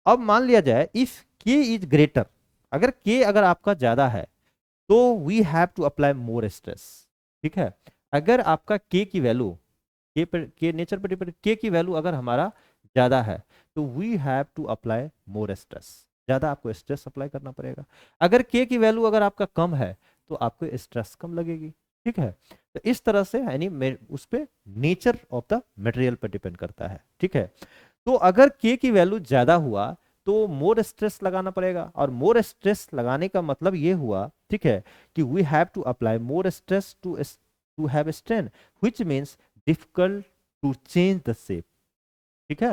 अब मान लिया जाए इफ के इज ग्रेटर, अगर के अगर आपका ज्यादा है तो we have to apply more stress, ठीक है। अगर आपका के की वैल्यू, के पर, के नेचर पर डिपेंड, के की वैल्यू अगर हमारा ज्यादा है तो we have to apply more stress, ज्यादा आपको स्ट्रेस अप्लाई करना पड़ेगा। अगर के की वैल्यू अगर आपका कम है तो आपको स्ट्रेस कम लगेगी, ठीक है। तो इस तरह से यानी उस पे नेचर ऑफ द मटेरियल पर डिपेंड करता है, ठीक है। तो अगर के की वैल्यू ज्यादा हुआ तो मोर स्ट्रेस लगाना पड़ेगा, और मोर स्ट्रेस लगाने का मतलब ये हुआ, ठीक है, कि we have to apply more stress to have strain, which means difficult to change the shape, ठीक है।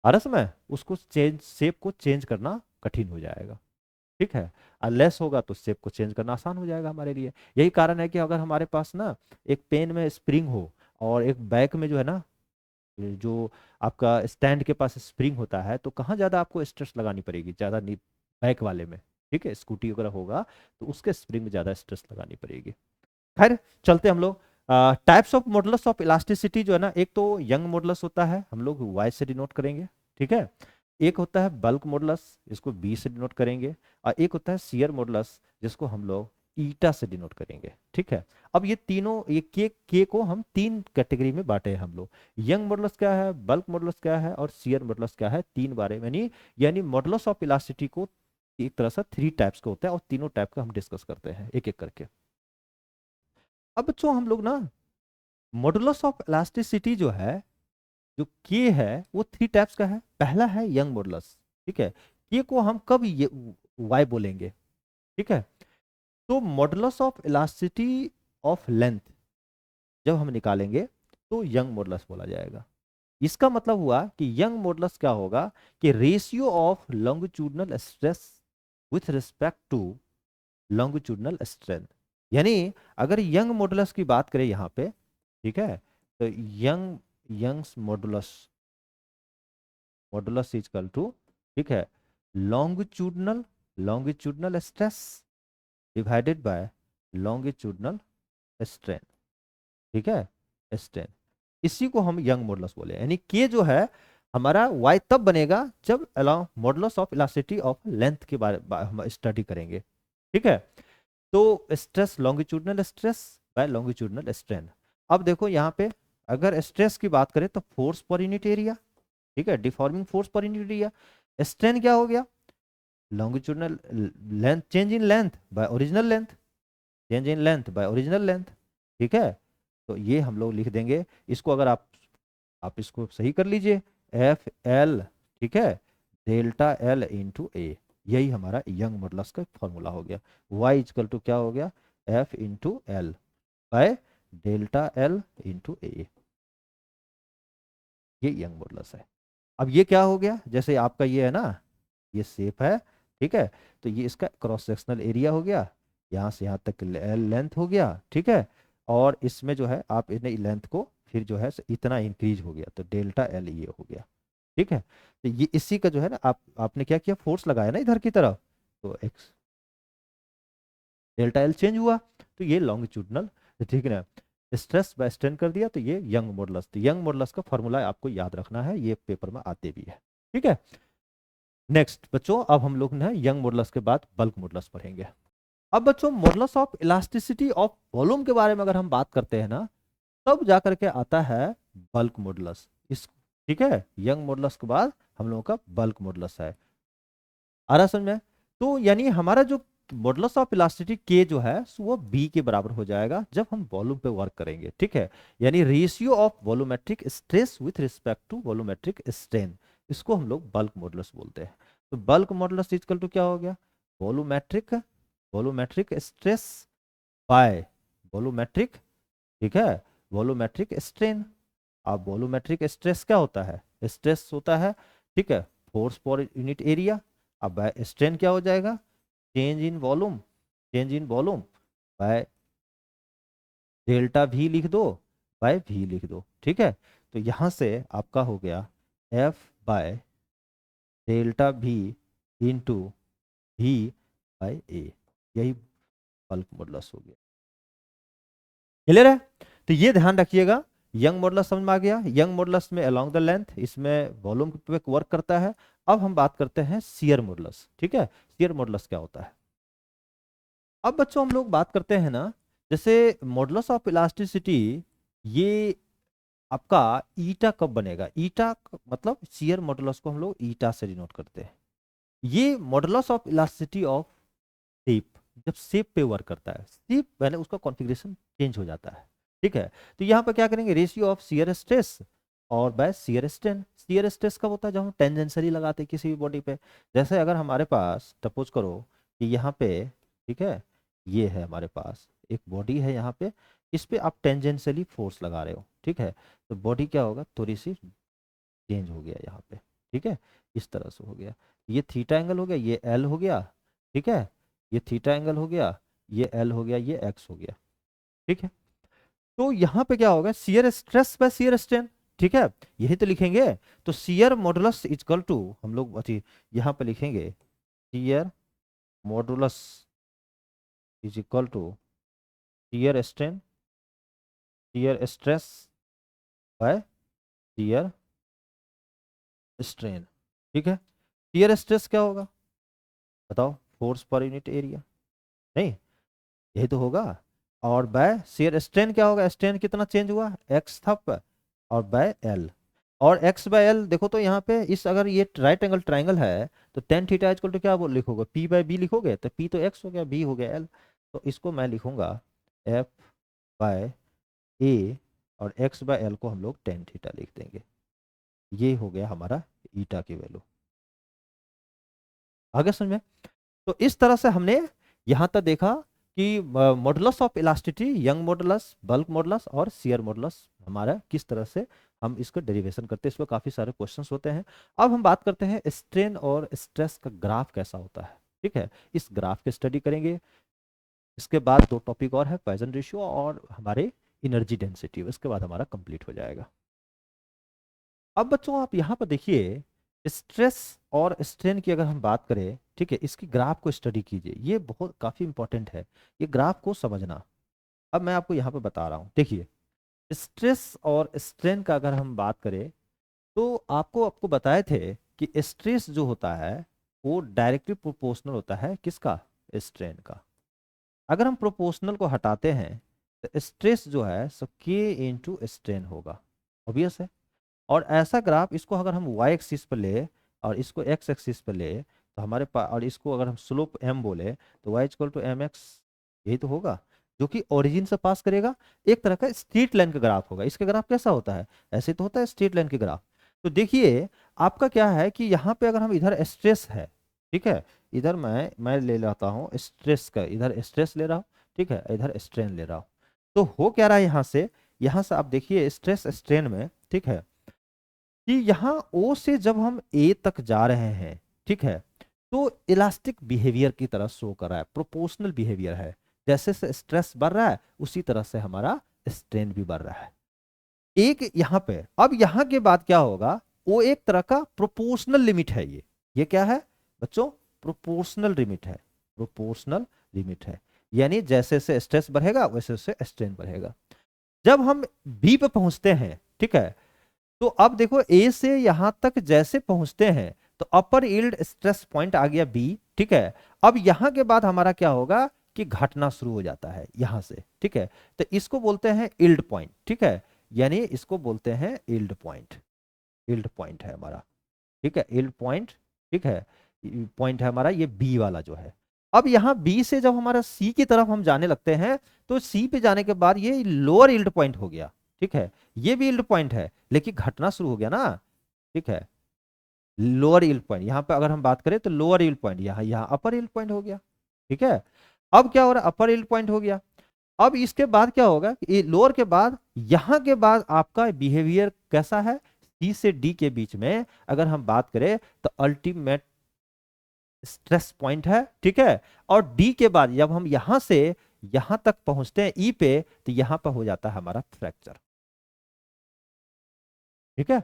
आ रहा समय, उसको चेंज, शेप को चेंज करना कठिन हो जाएगा, ठीक है। और लेस होगा तो शेप को चेंज करना आसान हो जाएगा हमारे लिए। यही कारण है कि अगर हमारे पास ना एक पेन में स्प्रिंग हो और एक बैक में जो है ना, ये जो आपका स्टैंड के पास स्प्रिंग होता है, तो कहाँ ज्यादा आपको स्ट्रेस लगानी पड़ेगी, ज्यादा बैक वाले में, ठीक है, स्कूटी वगैरह होगा तो उसके स्प्रिंग में ज्यादा स्ट्रेस लगानी पड़ेगी। खैर चलते हम लोग, types of modulus of elasticity जो है ना, एक तो यंग मॉडुलस होता है, हम लोग वाई से डिनोट करेंगे, ठीक है। एक होता है बल्क मॉडुलस, इसको बी से डिनोट करेंगे, और एक होता है शियर मॉडुलस, जिसको हम लोग ईटा से डिनोट करेंगे, ठीक है। अब ये तीनों, ये के को हम तीन कैटेगरी में बांटे हैं हम लोग, यंग मॉडुलस क्या है, बल्क मॉडुलस क्या है, और शियर मॉडुलस क्या है, तीन बारे में, यानी मॉडुलस ऑफ इलास्टिसिटी को एक तरह से थ्री टाइप्स का होता है, और तीनों टाइप का हम डिस्कस करते हैं एक एक करके। अब बच्चों हम लोग ना मॉडुलस ऑफ इलास्टिसिटी जो है, जो के है, वो थ्री टाइप्स का है। पहला है यंग मॉडुलस, ठीक है, के को हम कब ये वाई बोलेंगे, ठीक है। तो modulus of elasticity of length जब हम निकालेंगे तो यंग मॉडुलस बोला जाएगा। इसका मतलब हुआ कि यंग मॉडुलस क्या होगा, कि ratio of longitudinal stress with respect to longitudinal strength, यानी अगर यंग मॉडुलस की बात करें यहाँ पे, ठीक है, तो Young's modulus, modulus is equal to, ठीक है, longitudinal longitudinal stress divided by longitudinal strain, ठीक है, स्ट्रेन, इसी को हम यंग मॉडुलस बोले, यानी के जो है हमारा y तब बनेगा जब along modulus of elasticity of length के बारे हम स्टडी करेंगे, ठीक है। तो stress, longitudinal stress by longitudinal strain. अब देखो यहाँ पे अगर स्ट्रेस की बात करें तो फोर्स पर यूनिट एरिया, ठीक है, deforming force per unit area. Strain क्या हो गया, longitudinal length, change in length bye original length, change in length bye original length, ठीक है। तो ये हम लोग लिख देंगे, इसको अगर आप इसको सही कर लीजिए, एफ एल, ठीक है, डेल्टा एल इंटू ए, यही हमारा यंग मॉडुलस का फॉर्मूला हो गया। वाई इजकल टू क्या हो गया, F into L by delta L into A, ये यंग मॉडुलस है। अब ये क्या हो गया, जैसे आपका ये है ना, ये शेप है, ठीक है, तो ये इसका क्रॉस सेक्शनल एरिया हो गया, यहाँ से यहाँ तक लेंथ हो गया, ठीक है। और इसमें जो है आप इन्हें लेंथ को फिर जो है इतना इंक्रीज हो गया, तो डेल्टा एल ये हो गया, ठीक है। तो ये इसी का जो है ना, आपने क्या किया, फोर्स लगाया ना इधर की तरफ, तो एक्स डेल्टा एल चेंज हुआ, तो ये लॉन्गिट्यूडनल, ठीक है ना, स्ट्रेस बाय स्ट्रेन कर दिया, तो ये यंग मॉडुलस, तो यंग मॉडुलस का फॉर्मूला आपको याद रखना है, ये पेपर में आते भी है, ठीक है। नेक्स्ट बच्चों, अब हम लोग ना यंग मॉडुलस के बाद बल्क मॉडुलस पढ़ेंगे। अब बच्चों modulus of elasticity of volume के बारे में अगर हम बात करते हैं ना, तब जाकर के आता है बल्क मॉडुलस। इस ठीक है, यंग मॉडुलस के बाद हम लोगों का बल्क मॉडुलस है। आ रहा समझ में? तो यानी हमारा जो मॉडुलस ऑफ इलास्टिसिटी के जो है वो बी के बराबर हो जाएगा जब हम वॉल्यूम पे वर्क करेंगे। ठीक है, यानी ratio of volumetric stress with respect to volumetric strain, इसको हम लोग बल्क मॉडुलस बोलते हैं। तो बल्क मॉडुलस इक्वल टू क्या हो गया? Volumetric volumetric stress by volumetric, ठीक है, वॉल्यूमेट्रिक स्ट्रेन। अब वॉल्यूमेट्रिक स्ट्रेस क्या होता है? स्ट्रेस होता है, ठीक है, फोर्स पर यूनिट एरिया। अब स्ट्रेन क्या हो जाएगा? Change in volume, change in volume by delta we लिख दो, बाय वी लिख दो। ठीक है, तो यहां से आपका हो गया F by delta V into V by A, यही बल्क मॉडुलस हो गया। क्लियर है? तो ये ध्यान रखिएगा, यंग मॉडुलस समझ में आ गया। यंग मॉडुलस में अलोंग द लेंथ, इसमें वॉल्यूम पे वर्क करता है। अब हम बात करते हैं शियर मॉडुलस। ठीक है, शियर मॉडुलस क्या होता है? अब बच्चों हम लोग बात करते हैं ना, जैसे मॉडुलस ऑफ इलास्टिसिटी, ये आपका ईटा कब बनेगा? ईटा मतलब शियर मॉडुलस को हम लोग ईटा से डिनोट करते हैं। ये modulus of elasticity of shape, जब शेप पे वर्क करता है, शेप पहले उसका कॉन्फ़िगरेशन चेंज हो जाता है। ठीक है, तो यहाँ पर क्या करेंगे? रेशियो ऑफ शियर स्ट्रेस और by shear strain. Shear stress कब होता है? जब हम टेंजेंशियली लगाते हैं किसी भी बॉडी पे। जैसे अगर हमारे पास सपोज करो कि यहाँ पे, ठीक है, ये है हमारे पास एक बॉडी है यहाँ पे, इस पे आप टेंजेंशियली फोर्स लगा रहे हो। ठीक है, तो बॉडी क्या होगा? थोड़ी सी चेंज हो गया यहाँ पे। ठीक है, इस तरह से हो गया। ये थीटा एंगल हो गया, ये एल हो गया। ठीक है, ये थीटा एंगल हो गया, ये एल हो गया, ये एक्स हो गया। ठीक है, तो यहाँ पे क्या होगा? Shear stress by shear strain. ठीक है, यही तो लिखेंगे। तो शियर मॉडुलस इक्वल टू, हम लोग अच्छी यहाँ पे लिखेंगे shear modulus is equal to shear strain, shear stress by shear strain. ठीक है, शियर स्ट्रेस क्या होगा बताओ? फोर्स पर यूनिट एरिया, नहीं, यही तो होगा। और बाय शियर स्ट्रेन क्या होगा? स्ट्रेन कितना चेंज हुआ? एक्स था और बाय एल। और एक्स बाय एल देखो तो यहाँ पे इस, अगर ये राइट एंगल ट्राइंगल है तो टेन थीटा इक्वल टू क्या बोल लिखोगे? पी बाय बी लिखोगे, तो पी तो एक्स हो गया, बी हो गया एल। तो इसको मैं लिखूंगा एफ बाय ए, और एक्स बाय एल को हम लोग टेन थीटा लिख देंगे। ये हो गया हमारा ईटा की वैल्यू। आगे समझ में? तो इस तरह से हमने यहां तक देखा कि modulus of elasticity, young modulus, bulk modulus और शियर मॉडुलस हमारा किस तरह से हम इसका डेरिवेशन करते हैं। इसमें काफी सारे क्वेश्चंस होते हैं। अब हम बात करते हैं स्ट्रेन और स्ट्रेस का ग्राफ कैसा होता है। ठीक है, इस ग्राफ की स्टडी करेंगे। इसके बाद दो टॉपिक और है, पॉइजन रेशियो और हमारे एनर्जी डेंसिटी, इसके बाद हमारा कंप्लीट हो जाएगा। अब बच्चों आप यहाँ पर देखिए, स्ट्रेस और स्ट्रेन की अगर हम बात करें, ठीक है, इसकी ग्राफ को स्टडी कीजिए, ये बहुत काफी इंपॉर्टेंट है, ये ग्राफ को समझना। अब मैं आपको यहाँ पे बता रहा हूँ, देखिए स्ट्रेस और स्ट्रेन का अगर हम बात करें, तो आपको आपको बताए थे कि स्ट्रेस जो होता है वो डायरेक्टली प्रोपोर्शनल होता है किसका? स्ट्रेन का। अगर हम प्रोपोर्शनल को हटाते हैं तो स्ट्रेस जो है सो के इंटू स्ट्रेन होगा, ऑब्वियस है। और ऐसा ग्राफ, इसको अगर हम वाई एक्सिस पर ले और इसको एक्स एक्सिस पर ले, तो हमारे पास, और इसको अगर हम स्लोप एम बोले तो Y equal to M X, यही तो होगा, जो कि ओरिजिन से पास करेगा। एक तरह का स्ट्रेट लाइन का ग्राफ होगा। इसका ग्राफ कैसा होता है? ऐसे तो होता है स्ट्रेट लाइन के ग्राफ। तो देखिए आपका क्या है कि यहाँ पे अगर हम इधर स्ट्रेस है, ठीक है, इधर मैं ले लेता हूँ स्ट्रेस का, इधर स्ट्रेस ले रहा हूँ, ठीक है, इधर स्ट्रेन ले रहा हूँ। तो हो क्या रहा है यहाँ से आप देखिए स्ट्रेस स्ट्रेन में, ठीक है, कि यहाँ ओ से जब हम ए तक जा रहे हैं, ठीक है, तो इलास्टिक बिहेवियर की तरह शो कर रहा है, प्रोपोर्शनल बिहेवियर है। जैसे से स्ट्रेस बढ़ रहा है उसी तरह से हमारा स्ट्रेन भी बढ़ रहा है। एक यहाँ पे, अब यहाँ के बाद क्या होगा? वो एक तरह का प्रोपोर्शनल लिमिट है। ये क्या है बच्चों? प्रोपोर्शनल लिमिट है, प्रोपोर्शनल लिमिट है। यानी जैसे से स्ट्रेस बढ़ेगा वैसे से स्ट्रेन बढ़ेगा। जब हम बी पे पहुंचते हैं, ठीक है, तो अब देखो ए से यहां तक जैसे पहुंचते हैं तो अपर यील्ड स्ट्रेस पॉइंट आ गया बी, ठीक है। अब यहां के बाद हमारा क्या होगा कि घटना शुरू हो जाता है यहां से, ठीक है। तो इसको बोलते हैं यील्ड पॉइंट, ठीक है, यानी इसको बोलते हैं यील्ड पॉइंट। यील्ड पॉइंट है हमारा, ठीक है, यील्ड पॉइंट, ठीक है, पॉइंट है हमारा ये बी वाला जो है। अब यहाँ बी से जब हमारा सी की तरफ हम जाने लगते हैं, तो सी पे जाने के बाद ये लोअर यील्ड पॉइंट हो गया, ठीक है। ये भी यील्ड पॉइंट है, लेकिन घटना शुरू हो गया ना, ठीक है। लोअर यील्ड पॉइंट यहाँ पे अगर हम बात करें तो लोअर यील्ड पॉइंट, यहाँ यहाँ अपर यील्ड पॉइंट हो गया, ठीक है। अब क्या हो रहा है, अपर यील्ड पॉइंट हो गया। अब इसके बाद क्या होगा, लोअर के बाद यहां के बाद आपका बिहेवियर कैसा है, सी से डी के बीच में अगर हम बात करें तो अल्टीमेट स्ट्रेस पॉइंट है, ठीक है। और डी के बाद जब हम यहां से यहां तक पहुंचते हैं ई पे, तो यहां पर हो जाता है हमारा फ्रैक्चर, ठीक है।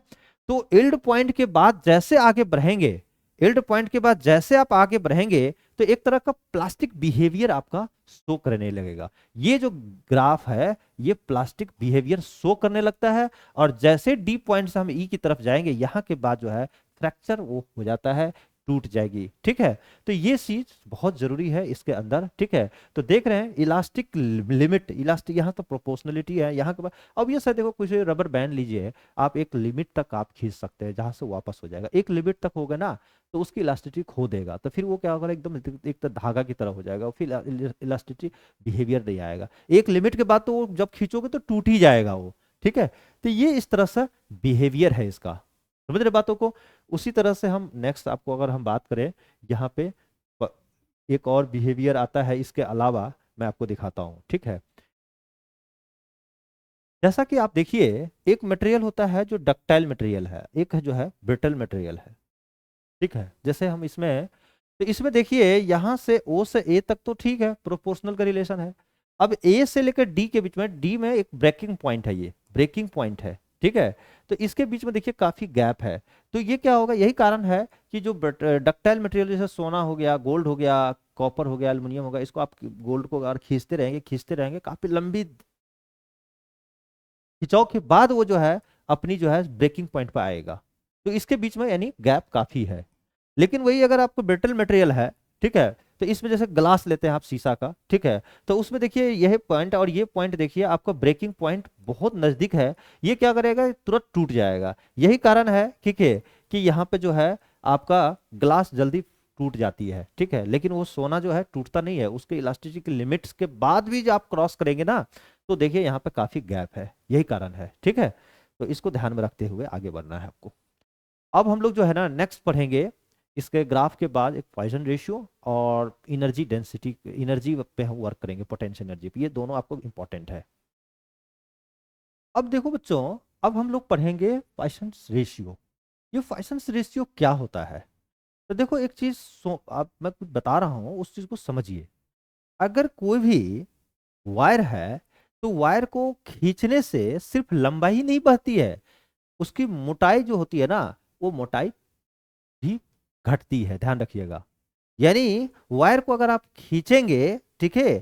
तो यील्ड पॉइंट के बाद जैसे आगे बढ़ेंगे, यील्ड पॉइंट के बाद जैसे आप आगे बढ़ेंगे, तो एक तरह का प्लास्टिक बिहेवियर आपका शो करने लगेगा। ये जो ग्राफ है ये प्लास्टिक बिहेवियर शो करने लगता है, और जैसे डी पॉइंट से हम ई की तरफ जाएंगे, यहां के बाद जो है फ्रैक्चर वो हो जाता है, टूट जाएगी, ठीक है। तो ये चीज बहुत जरूरी है इसके अंदर, ठीक है। तो देख रहे हैं इलास्टिक लिमिट, इलास्टिक यहाँ तो प्रोपोर्शनलिटी है यहाँ के बाद। अब ये सर देखो, कुछ रबर बैंड लीजिए आप, एक लिमिट तक आप खींच सकते हैं जहां से वापस हो जाएगा, एक लिमिट तक होगा ना तो उसकी इलास्टिसिटी खो देगा, तो फिर वो क्या होगा, एकदम एक तो धागा की तरह हो जाएगा, फिर इलास्टिसिटी बिहेवियर नहीं आएगा। एक लिमिट के बाद तो वो जब खींचोगे तो टूट ही जाएगा वो, ठीक है। तो ये इस तरह से बिहेवियर है इसका, समझ रहे बातों को। उसी तरह से हम नेक्स्ट आपको अगर हम बात करें, यहाँ पे एक और बिहेवियर आता है इसके अलावा, मैं आपको दिखाता हूँ, ठीक है। जैसा कि आप देखिए, एक मटेरियल होता है जो डक्टाइल मटेरियल है, एक है जो है ब्रिटल मटेरियल है, ठीक है। जैसे हम इसमें, तो इसमें देखिए यहाँ से ओ से ए तक तो ठीक है, प्रोपोर्शनल का रिलेशन है। अब ए से लेकर डी के बीच में, डी में एक ब्रेकिंग पॉइंट है, ये ब्रेकिंग पॉइंट है, ठीक है। तो इसके बीच में देखिए काफी गैप है, तो ये क्या होगा, यही कारण है कि जो डक्टाइल मटेरियल जैसे सोना हो गया, गोल्ड हो गया, कॉपर हो गया, एल्युमिनियम हो गया, इसको आप गोल्ड को अगर खींचते रहेंगे काफी लंबी खिंचाव के बाद वो जो है अपनी जो है ब्रेकिंग पॉइंट पर आएगा। तो इसके बीच में यानी गैप काफी है। लेकिन वही अगर आपको ब्रिटल मटेरियल है, ठीक है, तो इसमें जैसे ग्लास लेते हैं आप शीशा का, ठीक है, तो उसमें देखिए यह पॉइंट और ये पॉइंट देखिए आपका ब्रेकिंग पॉइंट बहुत नजदीक है, ये क्या करेगा, तुरंत टूट जाएगा। यही कारण है, ठीक है, कि यहाँ पे जो है आपका ग्लास जल्दी टूट जाती है, ठीक है। लेकिन वो सोना जो है टूटता नहीं है, उसके इलास्टिसिटी लिमिट्स के बाद भी जब आप क्रॉस करेंगे ना, तो देखिए यहाँ पे काफी गैप है, यही कारण है, ठीक है। तो इसको ध्यान में रखते हुए आगे बढ़ना है आपको। अब हम लोग जो है ना नेक्स्ट पढ़ेंगे इसके ग्राफ के बाद एक पॉइसन रेशियो और एनर्जी डेंसिटी, एनर्जी पे हम वर्क करेंगे, पोटेंशियल एनर्जी पे, ये दोनों आपको इंपॉर्टेंट है। अब देखो बच्चों, अब हम लोग पढ़ेंगे पॉइसन रेशियो। ये पॉइसन रेशियो क्या होता है, तो देखो एक चीज आप मैं कुछ बता रहा हूं उस चीज को समझिए। अगर कोई भी वायर है, तो वायर को खींचने से सिर्फ लंबाई ही नहीं बढ़ती है, उसकी मोटाई जो होती है ना, वो मोटाई भी घटती है, ध्यान रखिएगा। यानी वायर को अगर आप खींचेंगे, ठीक है,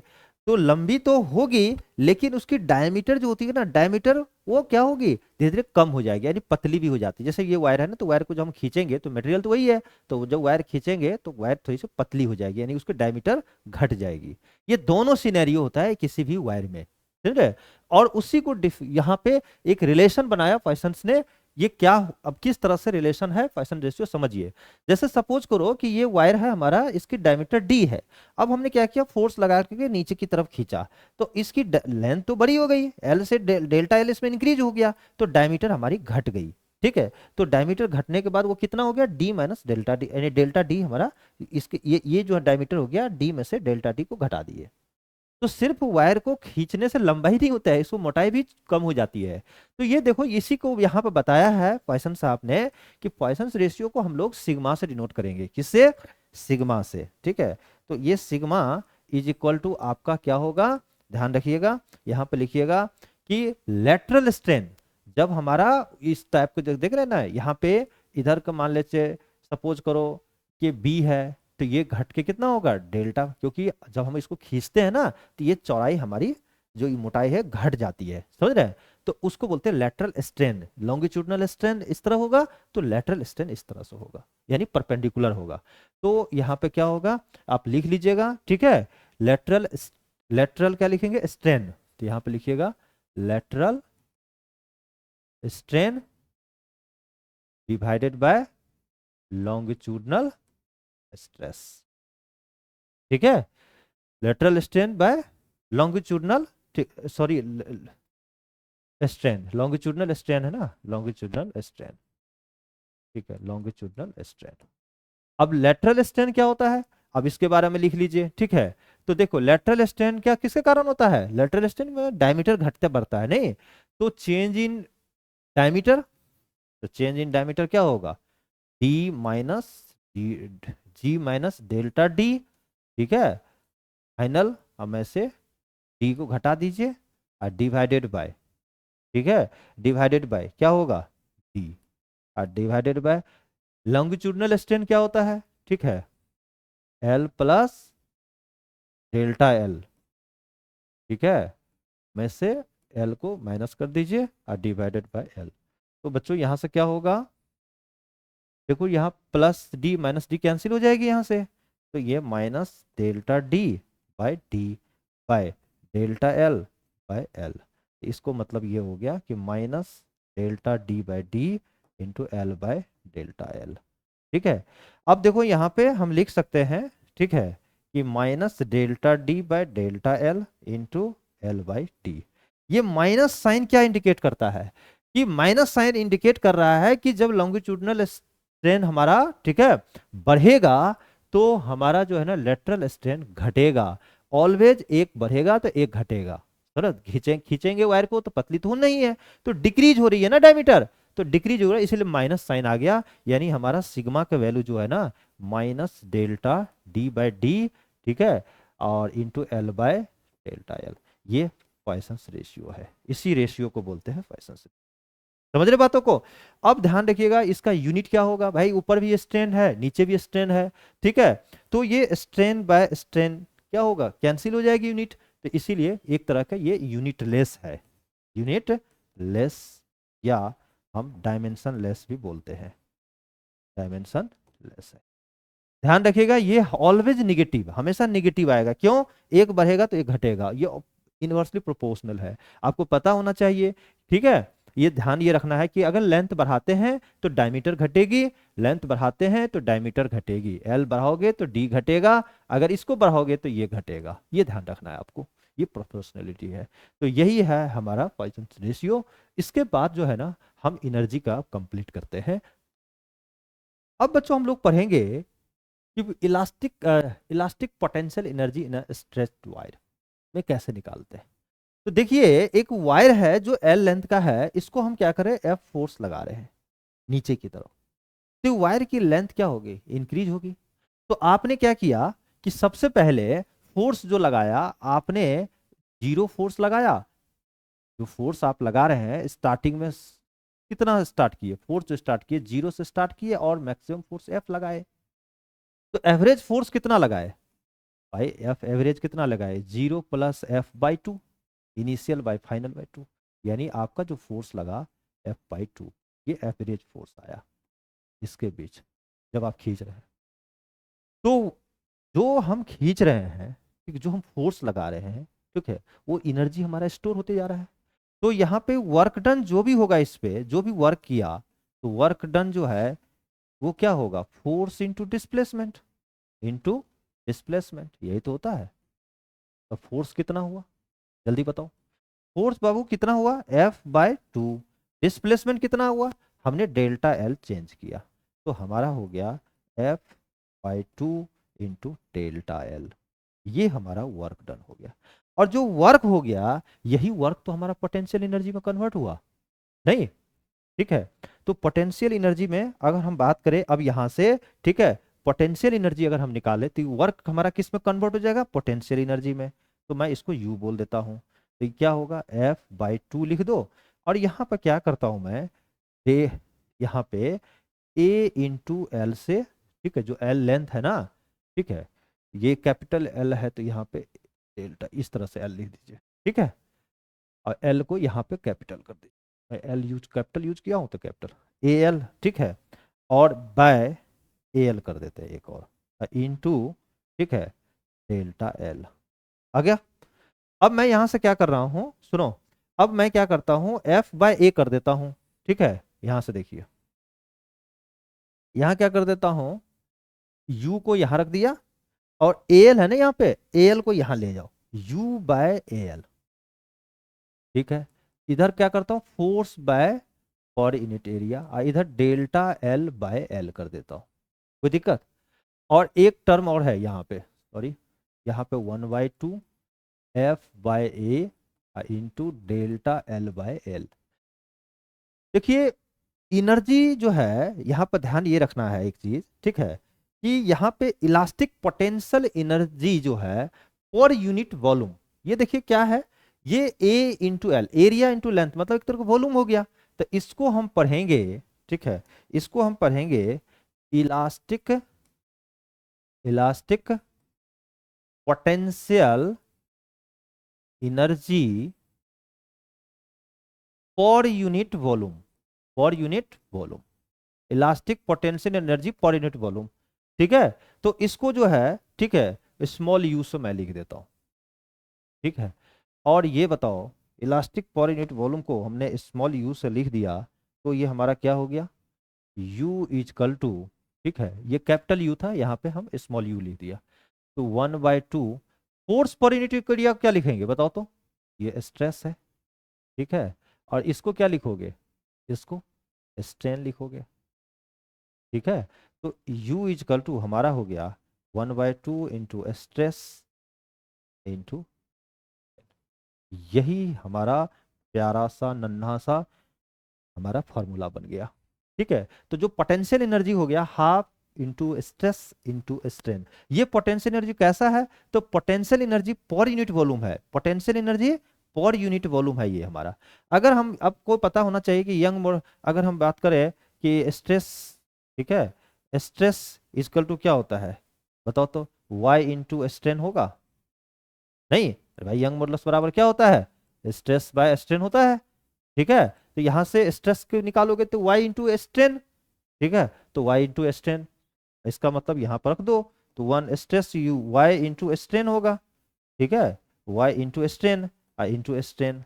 तो लंबी तो होगी, लेकिन उसकी डायमीटर जो होती है ना, डायमीटर वो क्या होगी, धीरे धीरे कम हो जाएगी, यानी पतली भी हो जाती है। जैसे ये वायर है ना, तो वायर को जब हम खींचेंगे तो मटेरियल तो वही है, तो जब वायर खींचेंगे तो वायर थोड़ी सी पतली हो जाएगी, यानी उसकी डायमीटर घट जाएगी। ये दोनों सिनेरियो होता है किसी भी वायर में, ठीक है। और उसी को यहाँ पे एक रिलेशन बनाया पॉइसन्स ने। ये क्या, अब किस तरह से रिलेशन है पॉइसन रेशियो समझिए। जैसे सपोज करो कि ये वायर है हमारा, इसकी डायमीटर डी है। अब हमने क्या किया, फोर्स लगा के नीचे की तरफ खींचा, तो इसकी लेंथ तो बड़ी हो गई, एल से डेल्टा एल इसमें इंक्रीज हो गया, तो डायमीटर हमारी घट गई, ठीक है। तो डायमीटर घटने के बाद वो कितना हो गया, डी माइनस डेल्टा डी, यानी डेल्टा डी हमारा इसके ये जो डायमीटर हो गया, डी में से डेल्टा डी को घटा दिए। तो सिर्फ वायर को खींचने से लंबाई नहीं होता है, इसको मोटाई भी कम हो जाती है। तो ये देखो, इसी को यहाँ पे बताया है पॉइसन साहब ने कि पॉइसन रेशियो को हम लोग सिग्मा से डिनोट करेंगे, किससे, सिग्मा से, ठीक है। तो ये सिग्मा इज इक्वल टू आपका क्या होगा, ध्यान रखिएगा, यहाँ पे लिखिएगा कि लेटरल स्ट्रेन जब हमारा इस टाइप को देख रहे हैं ना, यहाँ पे इधर का मान लेते सपोज करो कि बी है, तो ये घट के कितना होगा, डेल्टा, क्योंकि जब हम इसको खींचते हैं ना, तो ये चौड़ाई हमारी जो मोटाई है घट जाती है, समझ रहे हैं। तो उसको बोलते हैं लेटरल स्ट्रेन। लॉन्गिट्यूडनल स्ट्रेन इस तरह होगा तो लेटरल स्ट्रेन इस तरह से होगा, यानी परपेंडिकुलर होगा। तो यहाँ पे क्या होगा आप लिख लीजिएगा, ठीक है। लेटरल, लेटरल क्या लिखेंगे, स्ट्रेन, तो यहाँ पे लिखिएगा lateral strain divided by longitudinal stress, ठीक है। Lateral strain by longitudinal, sorry strain, longitudinal strain है ना, लॉन्गिट्यूडनल स्ट्रेन, ठीक है, लॉन्गिट्यूडनल स्ट्रेन। अब लेटरल स्ट्रेन क्या होता है, अब इसके बारे में लिख लीजिए, ठीक है। तो देखो लेटरल स्ट्रेन क्या किसके कारण होता है, लेटरल स्ट्रेन में डायमीटर घटते बढ़ता है, नहीं तो चेंज इन डायमीटर, तो चेंज इन डायमीटर क्या होगा, डी माइनस जी माइनस डेल्टा डी, ठीक है। फाइनल हम ऐसे डी को घटा दीजिए और डिवाइडेड बाय, ठीक है, डिवाइडेड बाय क्या होगा डी, और डिवाइडेड बाय लॉन्गिट्यूडनल स्ट्रेन क्या होता है, ठीक है, एल प्लस डेल्टा एल, ठीक है। में से एल को माइनस कर दीजिए और डिवाइडेड बाय एल। तो बच्चों यहां से क्या होगा, देखो यहाँ plus D minus D cancel हो जाएगी यहाँ से, तो ये minus delta D by delta L by L. इसको मतलब ये हो गया कि minus delta D by D into L by delta L, ठीक है। अब देखो यहाँ पे हम लिख सकते हैं, ठीक है, कि minus delta D by delta L into L bye T. ये माइनस साइन क्या इंडिकेट करता है, कि माइनस साइन इंडिकेट कर रहा है कि जब लॉन्गिट्यूडनल स्ट्रेन हमारा, ठीक है, बढ़ेगा तो हमारा जो है ना लेटरल स्ट्रेन घटेगा। ऑलवेज एक बढ़ेगा तो एक घटेगा, खींचेंगे वायर को तो पतली तो नहीं है, तो डिक्रीज हो रही है ना डायमीटर, तो डिक्रीज हो रहा है, इसलिए माइनस साइन आ गया। यानी हमारा सिग्मा का वैल्यू जो है ना minus delta D by D, ठीक है, और into L by delta L, ये पॉइसंस रेशियो है, इसी रेशियो को बोलते हैं पॉइसंस। समझ रहे बातों को। अब ध्यान रखिएगा इसका यूनिट क्या होगा, भाई ऊपर भी स्ट्रेन है नीचे भी स्ट्रेन है, ठीक है, तो ये स्ट्रेन बाय स्ट्रेन क्या होगा, कैंसिल हो जाएगी यूनिट, तो इसीलिए एक तरह का ये यूनिट लेस है, यूनिट लेस, या हम डायमेंशन लेस भी बोलते हैं, डायमेंशन लेस है। ध्यान रखिएगा ये ऑलवेज निगेटिव, हमेशा निगेटिव आएगा, क्यों, एक बढ़ेगा तो एक घटेगा, ये इनवर्सली प्रोपोर्शनल है, आपको पता होना चाहिए, ठीक है। ये ध्यान ये रखना है कि अगर लेंथ बढ़ाते हैं तो डायमीटर घटेगी, लेंथ बढ़ाते हैं तो डायमीटर घटेगी, एल बढ़ाओगे तो डी घटेगा, अगर इसको बढ़ाओगे तो ये घटेगा, ये ध्यान रखना है आपको, ये प्रोपोर्शनलिटी है। तो यही है हमारा पॉइसंस रेशियो। इसके बाद जो है ना हम एनर्जी का कंप्लीट करते हैं। अब बच्चों हम लोग पढ़ेंगे कि elastic potential energy in stretched wire में कैसे निकालते हैं। तो देखिए एक वायर है जो एल लेंथ का है, इसको हम क्या करें, एफ फोर्स लगा रहे हैं नीचे की तरफ, तो वायर की लेंथ क्या होगी, इंक्रीज होगी। तो आपने क्या किया कि सबसे पहले फोर्स जो लगाया आपने, जीरो फोर्स लगाया, जो फोर्स आप लगा रहे हैं स्टार्टिंग में कितना स्टार्ट किए, फोर्स जो स्टार्ट किए जीरो से स्टार्ट किए और मैक्सिमम फोर्स एफ लगाए, तो एवरेज फोर्स कितना लगाए, भाई एफ एवरेज कितना लगाए, zero plus F by two, initial by final by two, यानी आपका जो फोर्स लगा एफ बाई टू, ये एवरेज फोर्स आया इसके बीच जब आप खींच रहे हैं। तो जो हम खींच रहे हैं, ठीक, जो हम फोर्स लगा रहे हैं, ठीक है, वो एनर्जी हमारा स्टोर होते जा रहा है। तो यहाँ पे वर्क डन जो भी होगा, इस पे जो भी वर्क किया, तो वर्क डन जो है वो क्या होगा, force into displacement, into displacement, यही तो होता है। तो फोर्स कितना हुआ, जल्दी बताओ, फोर्स बाबू कितना हुआ, एफ बाय टू, डिस्प्लेसमेंट कितना हुआ, हमने डेल्टा एल चेंज किया, तो हमारा हो गया F by two into delta L, ये हमारा वर्क डन हो गया। और जो वर्क हो गया यही वर्क तो हमारा पोटेंशियल एनर्जी में कन्वर्ट हुआ, नहीं, ठीक है। तो पोटेंशियल एनर्जी में अगर हम बात करें अब यहां से, ठीक है, पोटेंशियल एनर्जी अगर हम निकाले तो वर्क हमारा किस में कन्वर्ट हो जाएगा, पोटेंशियल एनर्जी में, तो मैं इसको यू बोल देता हूं, तो क्या होगा एफ बाई टू लिख दो, और यहां पर क्या करता हूं मैं, ए यहाँ पे ए इंटू एल से, ठीक है, जो एल लेंथ है ना, ठीक है, ये कैपिटल एल है तो यहाँ पे डेल्टा इस तरह से एल लिख दीजिए, ठीक है। और एल को यहाँ पे कैपिटल कर दीजिए। एल यूज कैपिटल यूज किया हूँ तो कैपिटल ए एल, ठीक है, और बाय ए एल कर देते हैं एक और, इनटू, ठीक है, डेल्टा एल। आ गया। अब मैं यहां से क्या कर रहा हूं, सुनो, अब मैं क्या करता हूं, एफ बाय ए कर देता हूं, ठीक है। यहां से देखिए, यहां क्या कर देता हूं, यू को यहां रख दिया, और ए एल है ना यहाँ पे, ए एल को यहां ले जाओ, यू बाय ए एल, ठीक है। इधर क्या करता हूं, फोर्स बाय पर यूनिट एरिया, और इधर डेल्टा एल बाय एल कर देता हूं। कोई दिक्कत? और एक टर्म और है यहाँ पे, सॉरी, यहाँ पे 1/2 F by A into delta L by L. देखिए, एनर्जी जो है यहाँ पर ध्यान ये रखना है एक चीज, ठीक है, कि यहाँ पे इलास्टिक पोटेंशियल एनर्जी जो है पर यूनिट वॉल्यूम, ये देखिए क्या है, ये A into L, area into length, मतलब एक तरह का वॉल्यूम हो गया। तो इसको हम पढ़ेंगे, ठीक है, इसको हम पढ़ेंगे elastic, elastic potential energy per unit volume, पर unit volume, elastic potential energy per unit volume, ठीक है। तो इसको जो है, ठीक है, स्मॉल यू से मैं लिख देता हूं, ठीक है। और ये बताओ, इलास्टिक पर यूनिट वॉल्यूम को हमने स्मॉल यू से लिख दिया, तो ये हमारा क्या हो गया, u इजकल टू, ठीक है, ये कैपिटल यू था, यहाँ पे हम स्मॉल यू लिख दिया, तो 1/2 फोर्स पर यूनिट एरिया क्या लिखेंगे बताओ तो, ये स्ट्रेस है, ठीक है, और इसको क्या लिखोगे, इसको स्ट्रेन लिखोगे, ठीक है। तो u इजकल टू हमारा हो गया 1/2 इंटू स्ट्रेस इंटू, यही हमारा प्यारा सा नन्हा सा हमारा फॉर्मूला बन गया, ठीक है। तो जो पोटेंशियल एनर्जी हो गया half into stress into strain. ये पोटेंशियल एनर्जी कैसा है, तो potential energy per unit volume है, potential energy per unit volume है ये हमारा। अगर हम, आपको पता होना चाहिए कि अगर हम बात करें कि स्ट्रेस, ठीक है, स्ट्रेस इक्वल टू क्या होता है बताओ तो, y इंटू स्ट्रेन होगा, नहीं अरे भाई, यंग मॉडुलस बराबर क्या होता है, स्ट्रेस बाय स्ट्रेन होता है, ठीक है। तो यहां से स्ट्रेस को निकालोगे तो y इंटू स्ट्रेन, ठीक है, तो y इंटू स्ट्रेन, इसका मतलब यहां पर रख दो, तो 1 stress you y into strain होगा, ठीक है, y into strain into strain,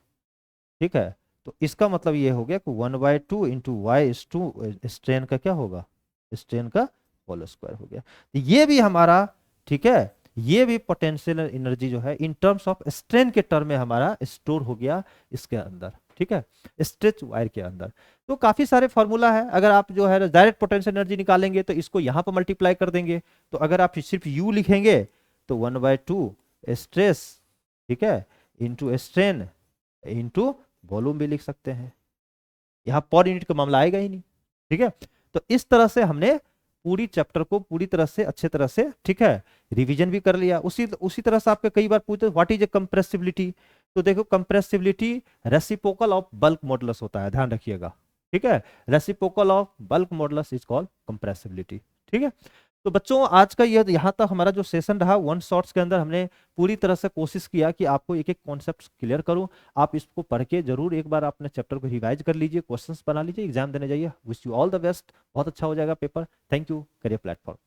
ठीक है। तो इसका मतलब ये हो गया कि 1/2 into Y is to strain का क्या होगा, स्ट्रेन का होल स्क्वायर हो गया। तो ये भी हमारा, ठीक है, ये भी पोटेंशियल एनर्जी जो है इन टर्म्स ऑफ स्ट्रेन के टर्म में हमारा स्टोर हो गया इसके अंदर, ठीक है, स्ट्रेच वायर के अंदर। तो काफी सारे फॉर्मूला है, अगर आप जो है डायरेक्ट पोटेंशियल एनर्जी निकालेंगे तो इसको यहाँ पर मल्टीप्लाई कर देंगे, तो अगर आप सिर्फ यू लिखेंगे तो 1/2 स्ट्रेस, ठीक है, इंटू स्ट्रेन इंटू वॉल्यूम भी लिख सकते हैं, यहाँ पर यूनिट का मामला आएगा ही नहीं, ठीक है। तो इस तरह से हमने पूरी चैप्टर को पूरी तरह से अच्छे तरह से, ठीक है, रिवीजन भी कर लिया। उसी उसी तरह से आपके कई बार पूछते व्हाट इज ए कंप्रेसिबिलिटी, तो देखो compressibility reciprocal of bulk modulus होता है, ध्यान रखिएगा, ठीक है, reciprocal of bulk modulus is called compressibility, ठीक है। तो बच्चों आज का यह यहाँ तक हमारा जो सेशन रहा, वन शॉट्स के अंदर हमने पूरी तरह से कोशिश किया कि आपको एक एक कॉन्सेप्ट क्लियर करूं। आप इसको पढ़ के जरूर एक बार अपने चैप्टर को रिवाइज कर लीजिए, क्वेश्चंस बना लीजिए, एग्जाम देने जाइए। Wish you all the best, बहुत अच्छा हो जाएगा paper. Thank you, career platform.